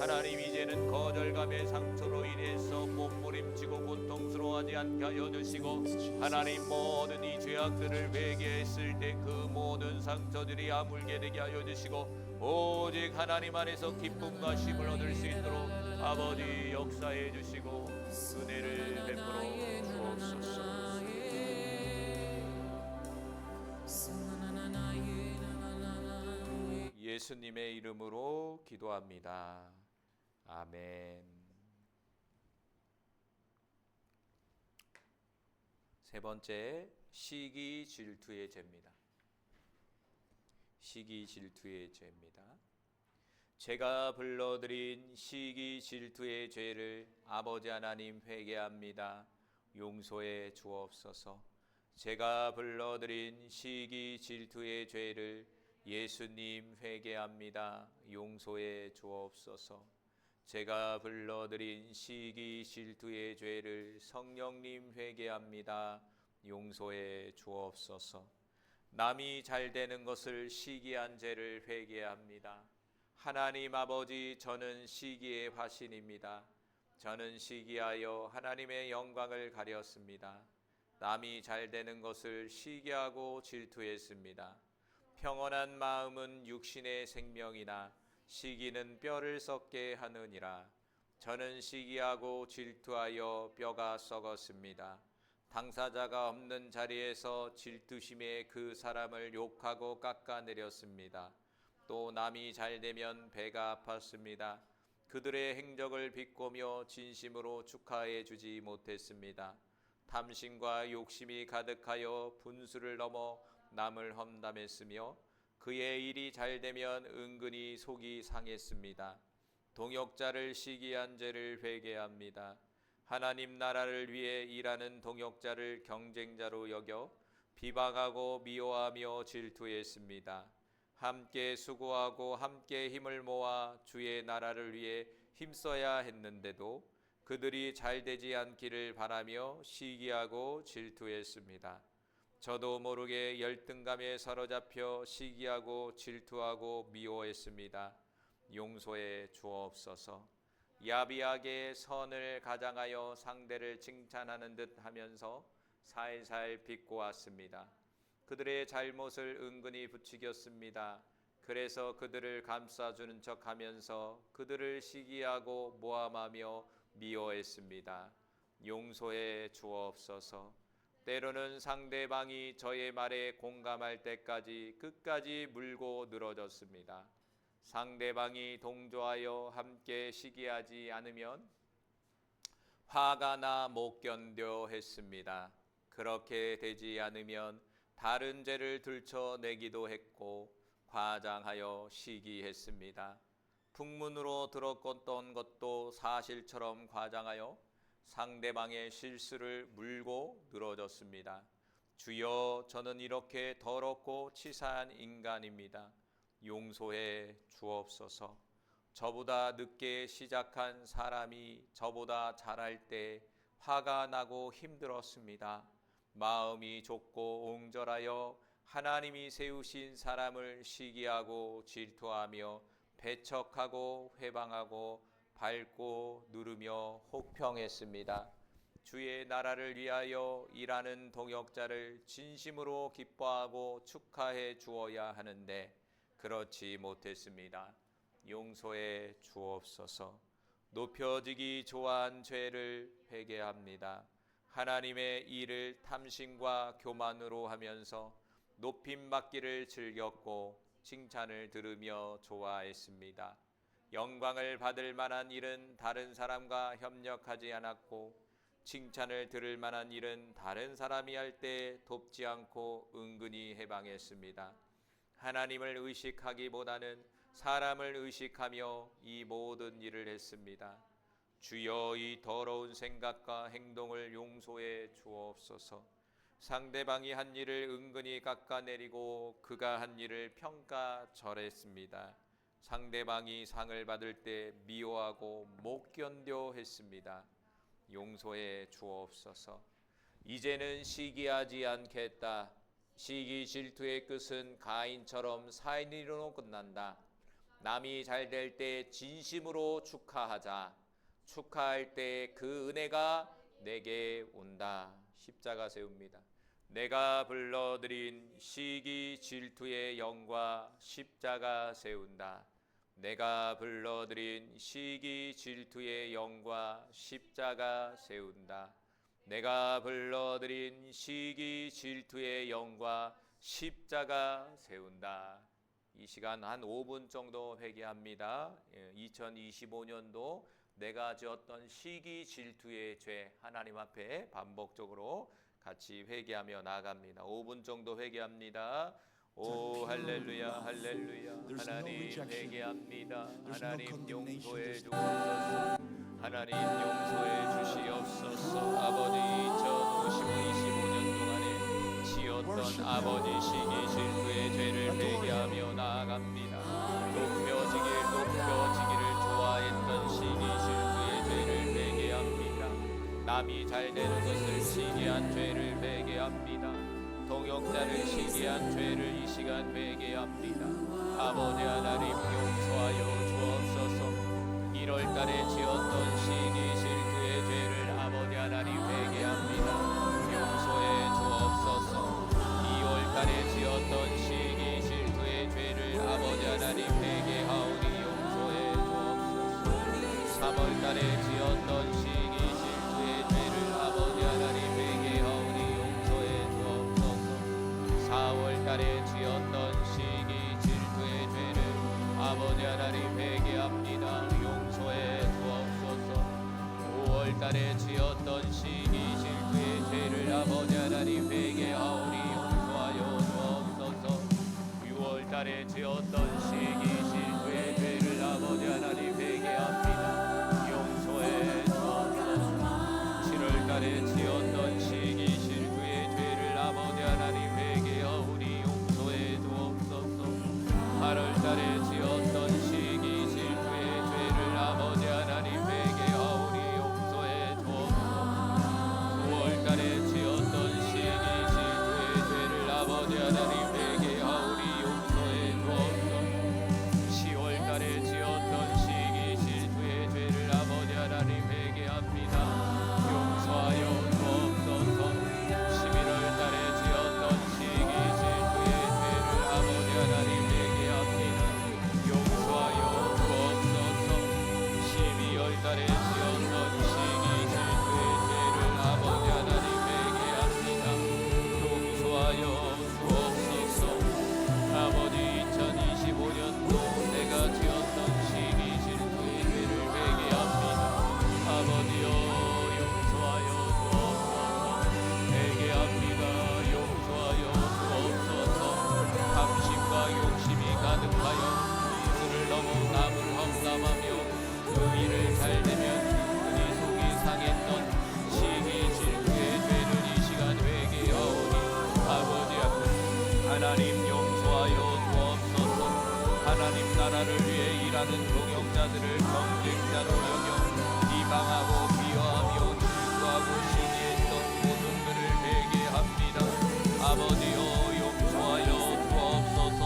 Speaker 4: 하나님 이제는 거절감의 상처로 인해서 몸부림치고 고통스러워하지 않게 하여 주시고 하나님 모든 이 죄악들을 회개했을 때 그 모든 상처들이 아물게 되게 하여 주시고 오직 하나님 안에서 기쁨과 쉼을 얻을 수 있도록 아버지 역사해 주시고 은혜를 베풀어 주옵소서. 예수님의 이름으로 기도합니다. 아멘. 세 번째, 시기 질투의 죄입니다. 시기 질투의 죄입니다. 제가 불러드린 시기 질투의 죄를 아버지 하나님 회개합니다. 용서해 주옵소서. 제가 불러드린 시기 질투의 죄를 예수님 회개합니다. 용서해 주옵소서. 제가 불러드린 시기 질투의 죄를 성령님 회개합니다. 용서해 주옵소서. 남이 잘 되는 것을 시기한 죄를 회개합니다. 하나님 아버지, 저는 시기의 화신입니다. 저는 시기하여 하나님의 영광을 가렸습니다. 남이 잘 되는 것을 시기하고 질투했습니다. 평온한 마음은 육신의 생명이나 시기는 뼈를 썩게 하느니라. 저는 시기하고 질투하여 뼈가 썩었습니다. 당사자가 없는 자리에서 질투심에 그 사람을 욕하고 깎아내렸습니다. 또 남이 잘되면 배가 아팠습니다. 그들의 행적을 비꼬며 진심으로 축하해 주지 못했습니다. 탐심과 욕심이 가득하여 분수를 넘어 남을 험담했으며 그의 일이 잘되면 은근히 속이 상했습니다. 동역자를 시기한 죄를 회개합니다. 하나님 나라를 위해 일하는 동역자를 경쟁자로 여겨 비방하고 미워하며 질투했습니다. 함께 수고하고 함께 힘을 모아 주의 나라를 위해 힘써야 했는데도 그들이 잘되지 않기를 바라며 시기하고 질투했습니다. 저도 모르게 열등감에 사로잡혀 시기하고 질투하고 미워했습니다. 용서해 주옵소서. 야비하게 선을 가장하여 상대를 칭찬하는 듯 하면서 살살 비꼬았습니다. 그들의 잘못을 은근히 부추겼습니다. 그래서 그들을 감싸주는 척하면서 그들을 시기하고 모함하며 미워했습니다. 용서해 주옵소서. 때로는 상대방이 저의 말에 공감할 때까지 끝까지 물고 늘어졌습니다. 상대방이 동조하여 함께 시기하지 않으면 화가 나 못 견뎌 했습니다. 그렇게 되지 않으면 다른 죄를 들춰내기도 했고 과장하여 시기했습니다. 풍문으로 들었던 것도 사실처럼 과장하여 상대방의 실수를 물고 늘어졌습니다. 주여, 저는 이렇게 더럽고 치사한 인간입니다. 용서해 주옵소서. 저보다 늦게 시작한 사람이 저보다 잘할 때 화가 나고 힘들었습니다. 마음이 좁고 옹졸하여 하나님이 세우신 사람을 시기하고 질투하며 배척하고 회방하고 밟고 누르며 혹평했습니다. 주의 나라를 위하여 일하는 동역자를 진심으로 기뻐하고 축하해 주어야 하는데 그렇지 못했습니다. 용서해 주옵소서. 높여지기 좋아한 죄를 회개합니다. 하나님의 일을 탐심과 교만으로 하면서 높임받기를 즐겼고 칭찬을 들으며 좋아했습니다. 영광을 받을 만한 일은 다른 사람과 협력하지 않았고 칭찬을 들을 만한 일은 다른 사람이 할 때 돕지 않고 은근히 해방했습니다. 하나님을 의식하기보다는 사람을 의식하며 이 모든 일을 했습니다. 주여, 이 더러운 생각과 행동을 용서해 주옵소서. 상대방이 한 일을 은근히 깎아내리고 그가 한 일을 평가절했습니다. 상대방이 상을 받을 때 미워하고 못 견뎌 했습니다. 용서해 주옵소서. 이제는 시기하지 않겠다. 시기 질투의 끝은 가인처럼 사인으로 끝난다. 남이 잘 될 때 진심으로 축하하자. 축하할 때 그 은혜가 내게 온다. 십자가 세웁니다. 내가 불러드린 시기 질투의 영과 십자가 세운다. 내가 불러드린 시기 질투의 영과 십자가 세운다. 내가 불러드린 시기 질투의 영과 십자가 세운다. 이 시간 한 5분 정도 회개합니다. 2025년도 내가 지었던 시기 질투의 죄 하나님 앞에 반복적으로 같이 회개하며 나아갑니다. 5분 정도 회개합니다. 오 할렐루야 할렐루야. 하나님 회개합니다. 하나님 용서해 주옵소서. 하나님 용서해 주시옵소서. 아버지 2025년 동안에 지었던 아버지 시기 질투의 죄를 회개하며 나아갑니다. 높여지기를 좋아했던 시기 질투의 죄를 회개합니다. 남이 잘 되는 것을 시기한 죄를 회개합니다. 동역자를 시기한 죄를 이 시간 회개합니다. 아버지 하나님 용서하여 주옵소서. 1월달에 지었던 시기 질투의 죄를 아버지 하나님 회개합니다. 용서해 주옵소서. 2월달에 지었던 시기 질투의 죄를 아버지 하나님 회개하오니 용서해 주옵소서. 3월달에 지었던 시기 질투의 죄를 아버지 하나님 회개하오니 용서해 주옵소서. 4월달에 지었던 시기 질투의 죄를 아버지 하나님 회개합니다. 용서해 주옵소서. 5월달에 지었던 시기 질투의 죄를 아버지 하나님 회개하오니 용서하여 주옵소서. 6월달에 지었던 시기 질투의 죄를 아버지 하나님 회개합니다. 용서해 주옵소서. 7월달에 지었던 시기 질투의 죄를 아버지 하나님 회개하오니 용서해 주옵소서. 8월달에 지었던 시기 질투의 죄를 아버지 하나님 회개하오니 용서해 주옵소서. 9월달에 지었던 시기 질투의 죄를 아버지 하나님 회개하오니 용서해 주옵소서. 10월달에 지었던 시기 질투의 죄를 아버지 하나님 회개합니다. 용서하여 주옵소서. 11월달에 지었던 시기 질투의 죄를 아버지 하나님 회개합니다. 용서하여 주옵소서. 12월달에 지었던 시기 질투의 죄를 아버지 하나님 회개합니다. 용서하여 주옵소서. 아버지 2025년도 내가 지었던 시기 질투의 죄를 회개합니다. 아버지여 용서하여 주옵소서. 회개합니다. 용서하여 주옵소서. 탐심과 욕심이 가득하여 이슬을 넘어 남을 험담하며 그 일을 잘되면 충분히 속이 상했던 시기 질투의 죄를 이 시간 회개하오니 아버지 앞에 하나님 용서하여 주옵소서. 하나님 나라를 위해 일하는 동역자들을 경쟁자로 여겨 비방하고 비하하며 질투하고 시기했던 모든 그를 회개합니다. 아버지여 용서하여 주옵소서.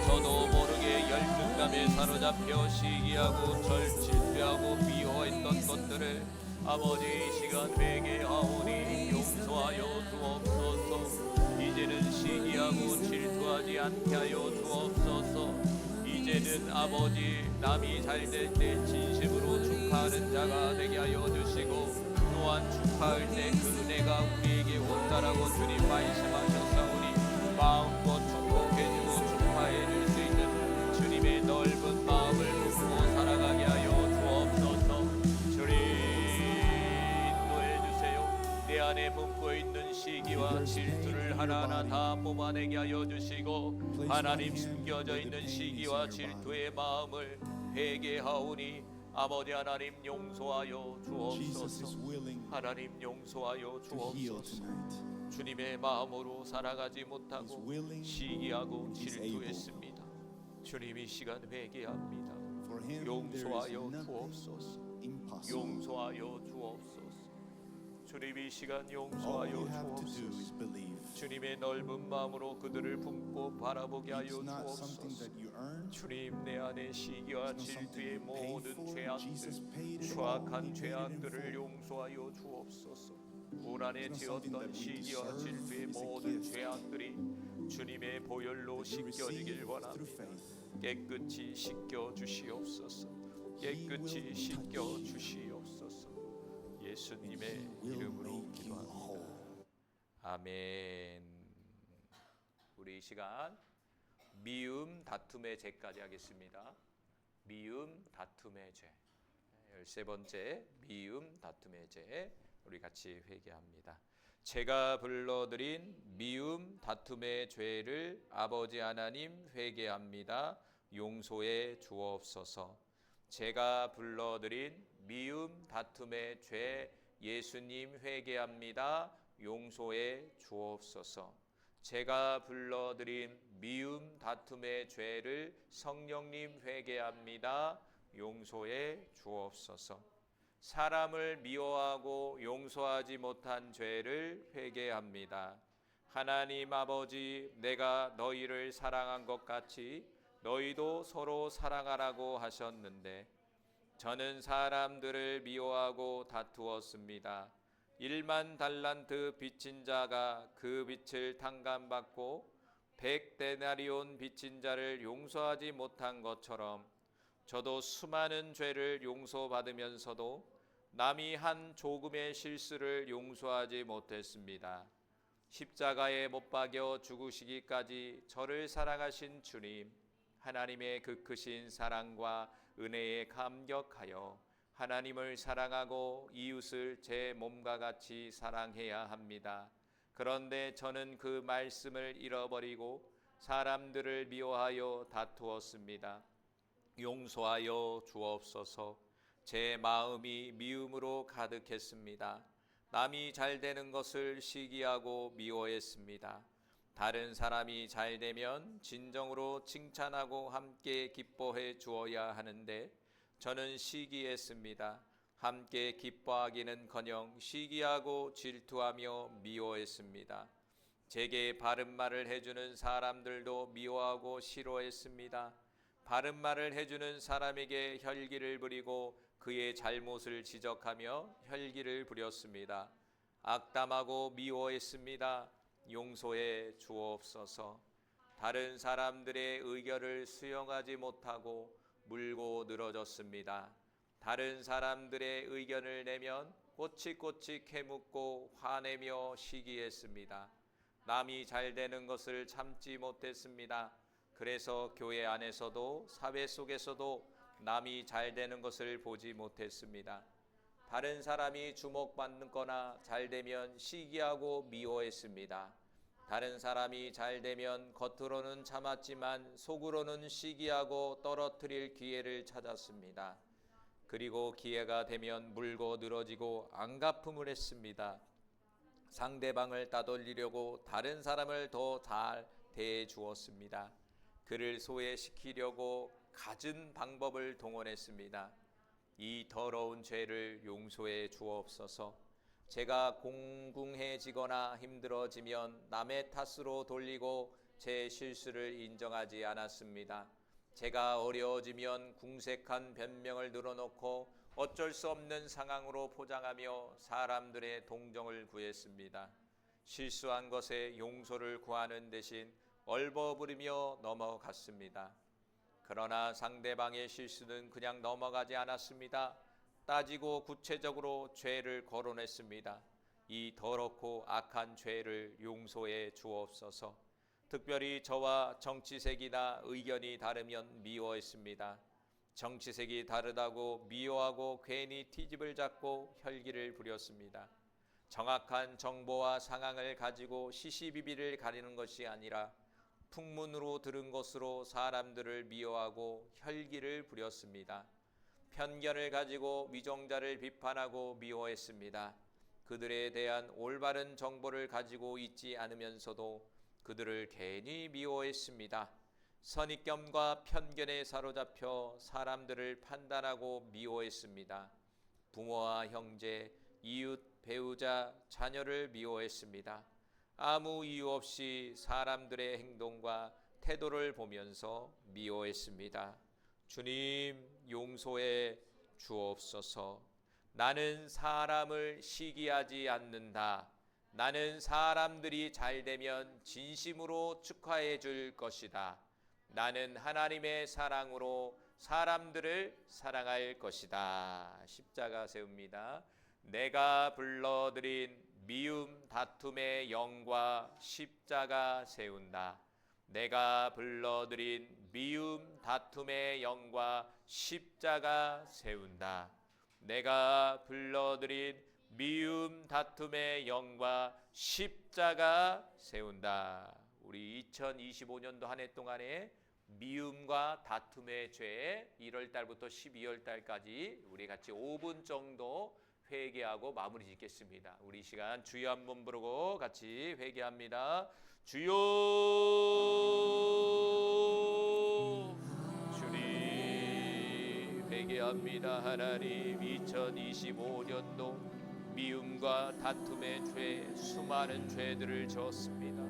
Speaker 4: 저도 모르게 열등감에 사로잡혀 시기하고 질투하고 비호했던 것들을 아버지 이 시간 회개하오니 용서하여 주옵소서. 이제는 시기하고 질투하지 않게 하여 주옵소서. 이제는 아버지 남이 잘될 때 진심으로 축하하는 자가 되게 하여 주시고 또한 축하할 때 그 은혜가 우리에게 온다라고 주님 말씀하셨사오니 마음껏 축복해주고 축하해줄 수 있는 주님의 넓은 마음을 품고 살아가게 하여 주옵소서. 주님 인도해 주세요. 내 안에 품고 있는 시기와 질투를 하나하나 다 뽑아내게 하여 주시고 하나님 숨겨져 있는 시기와 질투의 마음을 회개하오니 아버지 하나님 용서하여
Speaker 1: Jesus is
Speaker 4: 주옵소서.
Speaker 1: willing
Speaker 4: 하나님 용서하여
Speaker 1: to heal
Speaker 4: 주옵소서.
Speaker 1: tonight.
Speaker 4: 주님의 마음으로 살아가지
Speaker 1: He's
Speaker 4: 못하고
Speaker 1: willing
Speaker 4: 시기하고
Speaker 1: and he's able.
Speaker 4: 질투했습니다. 주님 이 시간 회개합니다.
Speaker 1: For him there is
Speaker 4: 용서하여
Speaker 1: nothing
Speaker 4: 주옵소서.
Speaker 1: impossible.
Speaker 4: 용서하여 주옵소서. 주님 이 시간
Speaker 1: All
Speaker 4: 용서하여
Speaker 1: you have to do
Speaker 4: 주옵소서.
Speaker 1: is believe.
Speaker 4: 주님의 넓은 마음으로 그들을 품고 바라보게 하여
Speaker 1: It's not something
Speaker 4: 주옵소서.
Speaker 1: that you earned.
Speaker 4: 주님 내 안에 시기와
Speaker 1: It's not something
Speaker 4: 질투의
Speaker 1: you paid
Speaker 4: 모든
Speaker 1: for. Jesus
Speaker 4: 죄악들
Speaker 1: paid it all. He
Speaker 4: 추악한
Speaker 1: paid it in
Speaker 4: 죄악들을
Speaker 1: full.
Speaker 4: 용서하여 주옵소서. 올 한해 지었던 시기와 질투의 모든 죄악들이 주님의 보혈로 씻겨지길 원합니다. 깨끗이 씻겨 주시옵소서. 깨끗이 씻겨 주시옵소서. 예수님의 이름으로 기도합니다. 아멘. 우리 이 시간 미움 다툼의 죄까지 하겠습니다. 미움 다툼의 죄. 13번째 미움 다툼의 죄. 우리 같이 회개합니다. 제가 불러드린 미움 다툼의 죄를 아버지 하나님 회개합니다. 용서해 주옵소서. 제가 불러드린 미움 다툼의 죄 예수님 회개합니다. 용서해 주옵소서. 제가 불러드린 미움 다툼의 죄를 성령님 회개합니다. 용서해 주옵소서. 사람을 미워하고 용서하지 못한 죄를 회개합니다. 하나님 아버지, 내가 너희를 사랑한 것 같이 너희도 서로 사랑하라고 하셨는데 저는 사람들을 미워하고 다투었습니다. 1만 달란트 빚진 자가 그 빚을 탕감받고 100데나리온 빚진 자를 용서하지 못한 것처럼 저도 수많은 죄를 용서받으면서도 남이 한 조금의 실수를 용서하지 못했습니다. 십자가에 못 박여 죽으시기까지 저를 사랑하신 주님, 하나님의 그 크신 사랑과 은혜에 감격하여 하나님을 사랑하고 이웃을 제 몸과 같이 사랑해야 합니다. 그런데 저는 그 말씀을 잃어버리고 사람들을 미워하여 다투었습니다. 용서하여 주옵소서. 제 마음이 미움으로 가득했습니다. 남이 잘 되는 것을 시기하고 미워했습니다. 다른 사람이 잘 되면 진정으로 칭찬하고 함께 기뻐해 주어야 하는데 저는 시기했습니다. 함께 기뻐하기는커녕 시기하고 질투하며 미워했습니다. 제게 바른 말을 해주는 사람들도 미워하고 싫어했습니다. 바른 말을 해주는 사람에게 혈기를 부리고 그의 잘못을 지적하며 혈기를 부렸습니다. 악담하고 미워했습니다. 용서해 주옵소서. 다른 사람들의 의견을 수용하지 못하고 물고 늘어졌습니다. 다른 사람들의 의견을 내면 꼬치꼬치 캐묻고 화내며 시기했습니다. 남이 잘 되는 것을 참지 못했습니다. 그래서 교회 안에서도 사회 속에서도 남이 잘 되는 것을 보지 못했습니다. 다른 사람이 주목받거나 잘 되면 시기하고 미워했습니다. 다른 사람이 잘 되면 겉으로는 참았지만 속으로는 시기하고 떨어뜨릴 기회를 찾았습니다. 그리고 기회가 되면 물고 늘어지고 안갚음을 했습니다. 상대방을 따돌리려고 다른 사람을 더 잘 대해 주었습니다. 그를 소외시키려고 갖은 방법을 동원했습니다. 이 더러운 죄를 용서해 주옵소서. 제가 공궁해지거나 힘들어지면 남의 탓으로 돌리고 제 실수를 인정하지 않았습니다. 제가 어려워지면 궁색한 변명을 늘어놓고 어쩔 수 없는 상황으로 포장하며 사람들의 동정을 구했습니다. 실수한 것에 용서를 구하는 대신 얼버무리며 넘어갔습니다. 그러나 상대방의 실수는 그냥 넘어가지 않았습니다. 따지고 구체적으로 죄를 거론했습니다. 이 더럽고 악한 죄를 용서해 주옵소서. 특별히 저와 정치색이나 의견이 다르면 미워했습니다. 정치색이 다르다고 미워하고 괜히 티집을 잡고 혈기를 부렸습니다. 정확한 정보와 상황을 가지고 시시비비를 가리는 것이 아니라 풍문으로 들은 것으로 사람들을 미워하고 혈기를 부렸습니다. 편견을 가지고 위정자를 비판하고 미워했습니다. 그들에 대한 올바른 정보를 가지고 있지 않으면서도 그들을 괜히 미워했습니다. 선입견과 편견에 사로잡혀 사람들을 판단하고 미워했습니다. 부모와 형제, 이웃, 배우자, 자녀를 미워했습니다. 아무 이유 없이 사람들의 행동과 태도를 보면서 미워했습니다. 주님, 용서해 주옵소서. 나는 사람을 시기하지 않는다. 나는 사람들이 잘 되면 진심으로 축하해 줄 것이다. 나는 하나님의 사랑으로 사람들을 사랑할 것이다. 십자가 세웁니다. 내가 불러드린 미움 다툼의 영과 십자가 세운다. 내가 불러드린 미움 다툼의 영과 십자가 세운다. 내가 불러드린 미움 다툼의 영과 십자가 세운다. 우리 2025년도 한 해 동안에 미움과 다툼의 죄 1월 달부터 12월 달까지 우리 같이 5분 정도 회개하고 마무리 짓겠습니다. 우리 시간 주여 한번 부르고 같이 회개합니다. 주여, 주님 회개합니다. 하나님, 2025년도 미움과 다툼의 죄, 수많은 죄들을 졌습니다.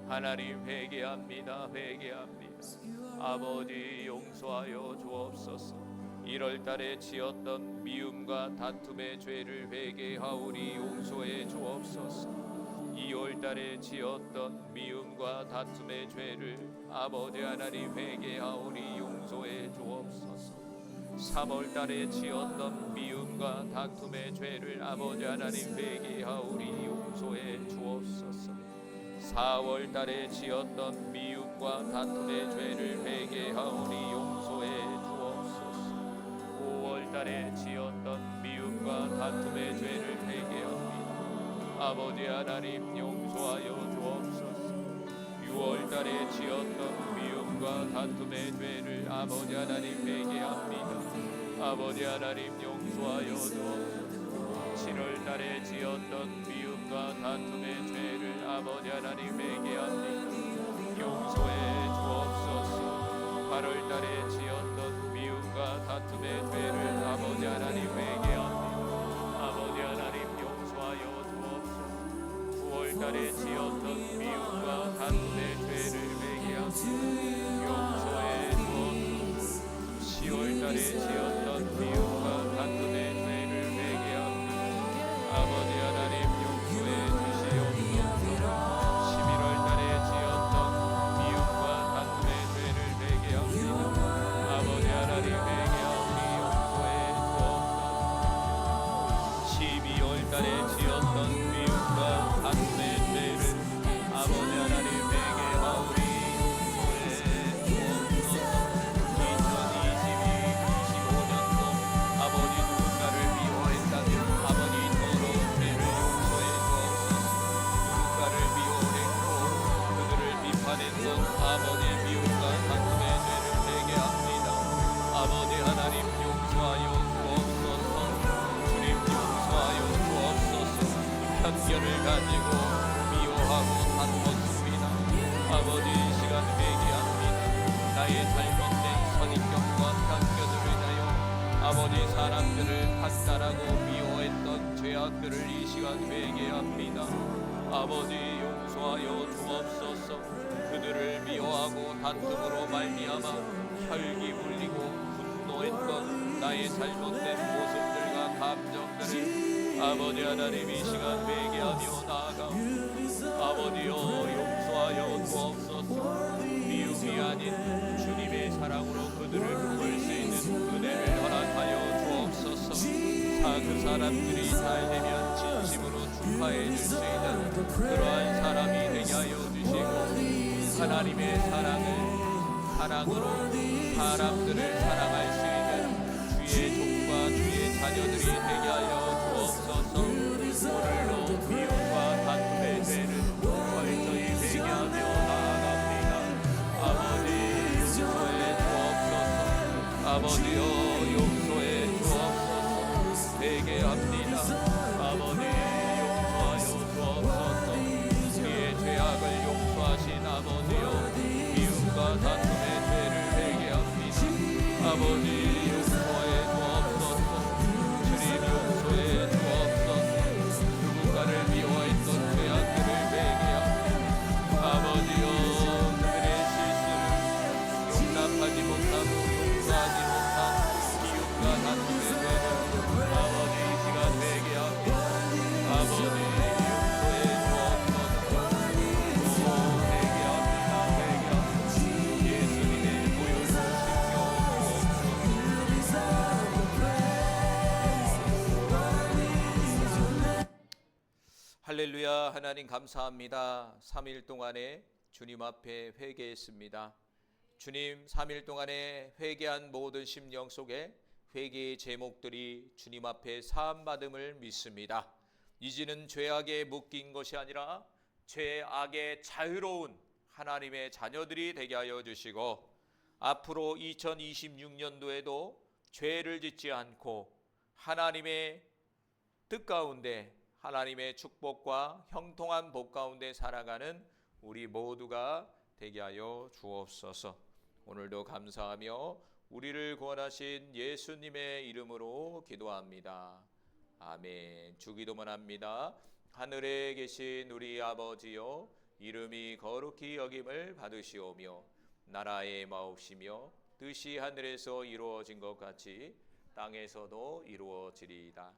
Speaker 4: 하나님 회개합니다. 회개합니다. 아버지 용서하여 주옵소서. 1월 달에 지었던 미움과 다툼의 죄를 회개하오니 용서해 주옵소서. 2월 달에 지었던 미움과 다툼의 죄를 아버지 하나님 회개하오니 용서해 주옵소서. 3월 달에 지었던 미움과 다툼의 죄를 아버지 하나님 회개하오니 용서해 주옵소서. 4월 달에 지었던 미움과 다툼의 죄를 회개하오니 용서해 주옵소서. 5월 달에 지었던 미움과 다툼의 죄를 회개합니다. 아버지 하나님 용서하여 주옵소서. 6월 달에 지었던 미움과 다툼의 죄를 아버지 하나님 회개합니다. 아버지 하나님 용서하여 주옵소서. 7월 달에 지었던 미움과 다툼의 죄를 아버지 하나님 회개합니다. 용서해 주옵소서. 8월 달에 지었던 미움과 다툼의 죄를 아버지 하나님 회개합니다. 아버지 하나님 용서하여 주옵소서. 9월 달에 지었던 미움과 다툼의 죄를 회개합니다. 용서해 주옵소서. 10월 달에 지었던 미움과 다툼의 죄를 회개합니다. 아버지 하나님 용서해 주시옵소서. 11월 달에 지었던 미움과 다툼의 죄를 회개합니다. 아버지 하나님 회개하오니 용서해 주옵소서. 12월 달에 지었던 미움과 다툼의 죄를 아버지 하나님 회개하오니 용서해 주옵소서. 2022, 25년도 아버지 누군가를 미워했다면 아버지 더러운 죄를 용서해 주옵소서. 누군가를 미워했고 그들을 비판했던 아버지의 미움과 다툼의 죄를 회개합니다. 아버지 하나님 용서하여 주옵소서. 주님 용서하여 주옵소서. 편견을 가지고 미워하고 다투었습니다. 아버지 이 시간 회개합니다. 나의 잘못된 선입견과 편견을 인하여 아버지 사람들을 판단하고 미워했던 죄악들을 이 시간 회개합니다. 아버지 용서하여 주옵소서. 그들을 미워하고 다툼으로 말미암아 혈기 울리고 분노했던 나의 잘못된 모습들과 감정들을 아버지 하나님 이 시간 회개하며 나아가옵니다. 아버지여 용서하여 주옵소서. 미움이 아닌 주님의 사랑으로 그들을 품을 수 있는 은혜를 허락하여 주옵소서. 그 사람들이 잘 되면 진심으로 축하해 줄 수 있는 그러한 사람이 되게 하여 주시고 하나님의 사랑으로 사람들을 사랑할 수 있는 주의 종과 주의 자녀들이 되게 하여 주옵소서. 오늘로 미움과 다툼의 죄를 철저히 회개하며 나아갑니다. 아버지 용서해 주옵소서. 아버지여 용서해 주옵소서. 회개합니다. 아버지 용서하여 주옵소서. 우리의 죄악을 용서하신 아버지여 미움과 다툼의 죄를 회개합니다. 아버지 용서해 주옵소서. 주님 용서해 주옵소서. 누군가를 미워했던 죄악들을 회개합니다. 아버지여 그들의 실수를 용납하지 못하고 용서하지 못한 미움과 다툼의 죄를 아버지 이 시간 할렐루야. 하나님 감사합니다. 3일 동안에 주님 앞에 회개했습니다. 주님, 3일 동안에 회개한 모든 심령 속에 회개의 제목들이 주님 앞에 사함받음을 믿습니다. 이제는 죄악에 묶인 것이 아니라 죄악에 자유로운 하나님의 자녀들이 되게 하여 주시고, 앞으로 2026년도에도 죄를 짓지 않고 하나님의 뜻 가운데, 하나님의 축복과 형통한 복 가운데 살아가는 우리 모두가 되게 하여 주옵소서. 오늘도 감사하며 우리를 구원하신 예수님의 이름으로 기도합니다. 아멘. 주기도만 합니다. 하늘에 계신 우리 아버지여, 이름이 거룩히 여김을 받으시오며 나라의 마옵시며 뜻이 하늘에서 이루어진 것 같이 땅에서도 이루어지리이다.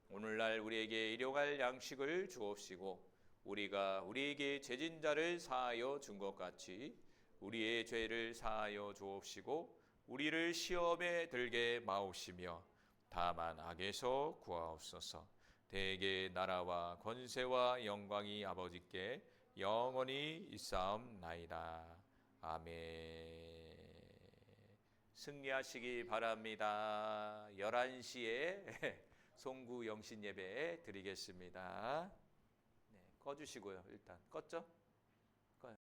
Speaker 4: 오늘날 우리에게 일용할 양식을 주옵시고, 우리가 우리에게 죄진 자를 사하여 준 것 같이 우리의 죄를 사하여 주옵시고, 우리를 시험에 들게 마옵시며 다만 악에서 구하옵소서. 대개 나라와 권세와 영광이 아버지께 영원히 있사옵나이다. 아멘. 승리하시기 바랍니다. 11시에 송구 영신 예배 드리겠습니다. 네, 꺼주시고요. 일단 껐죠?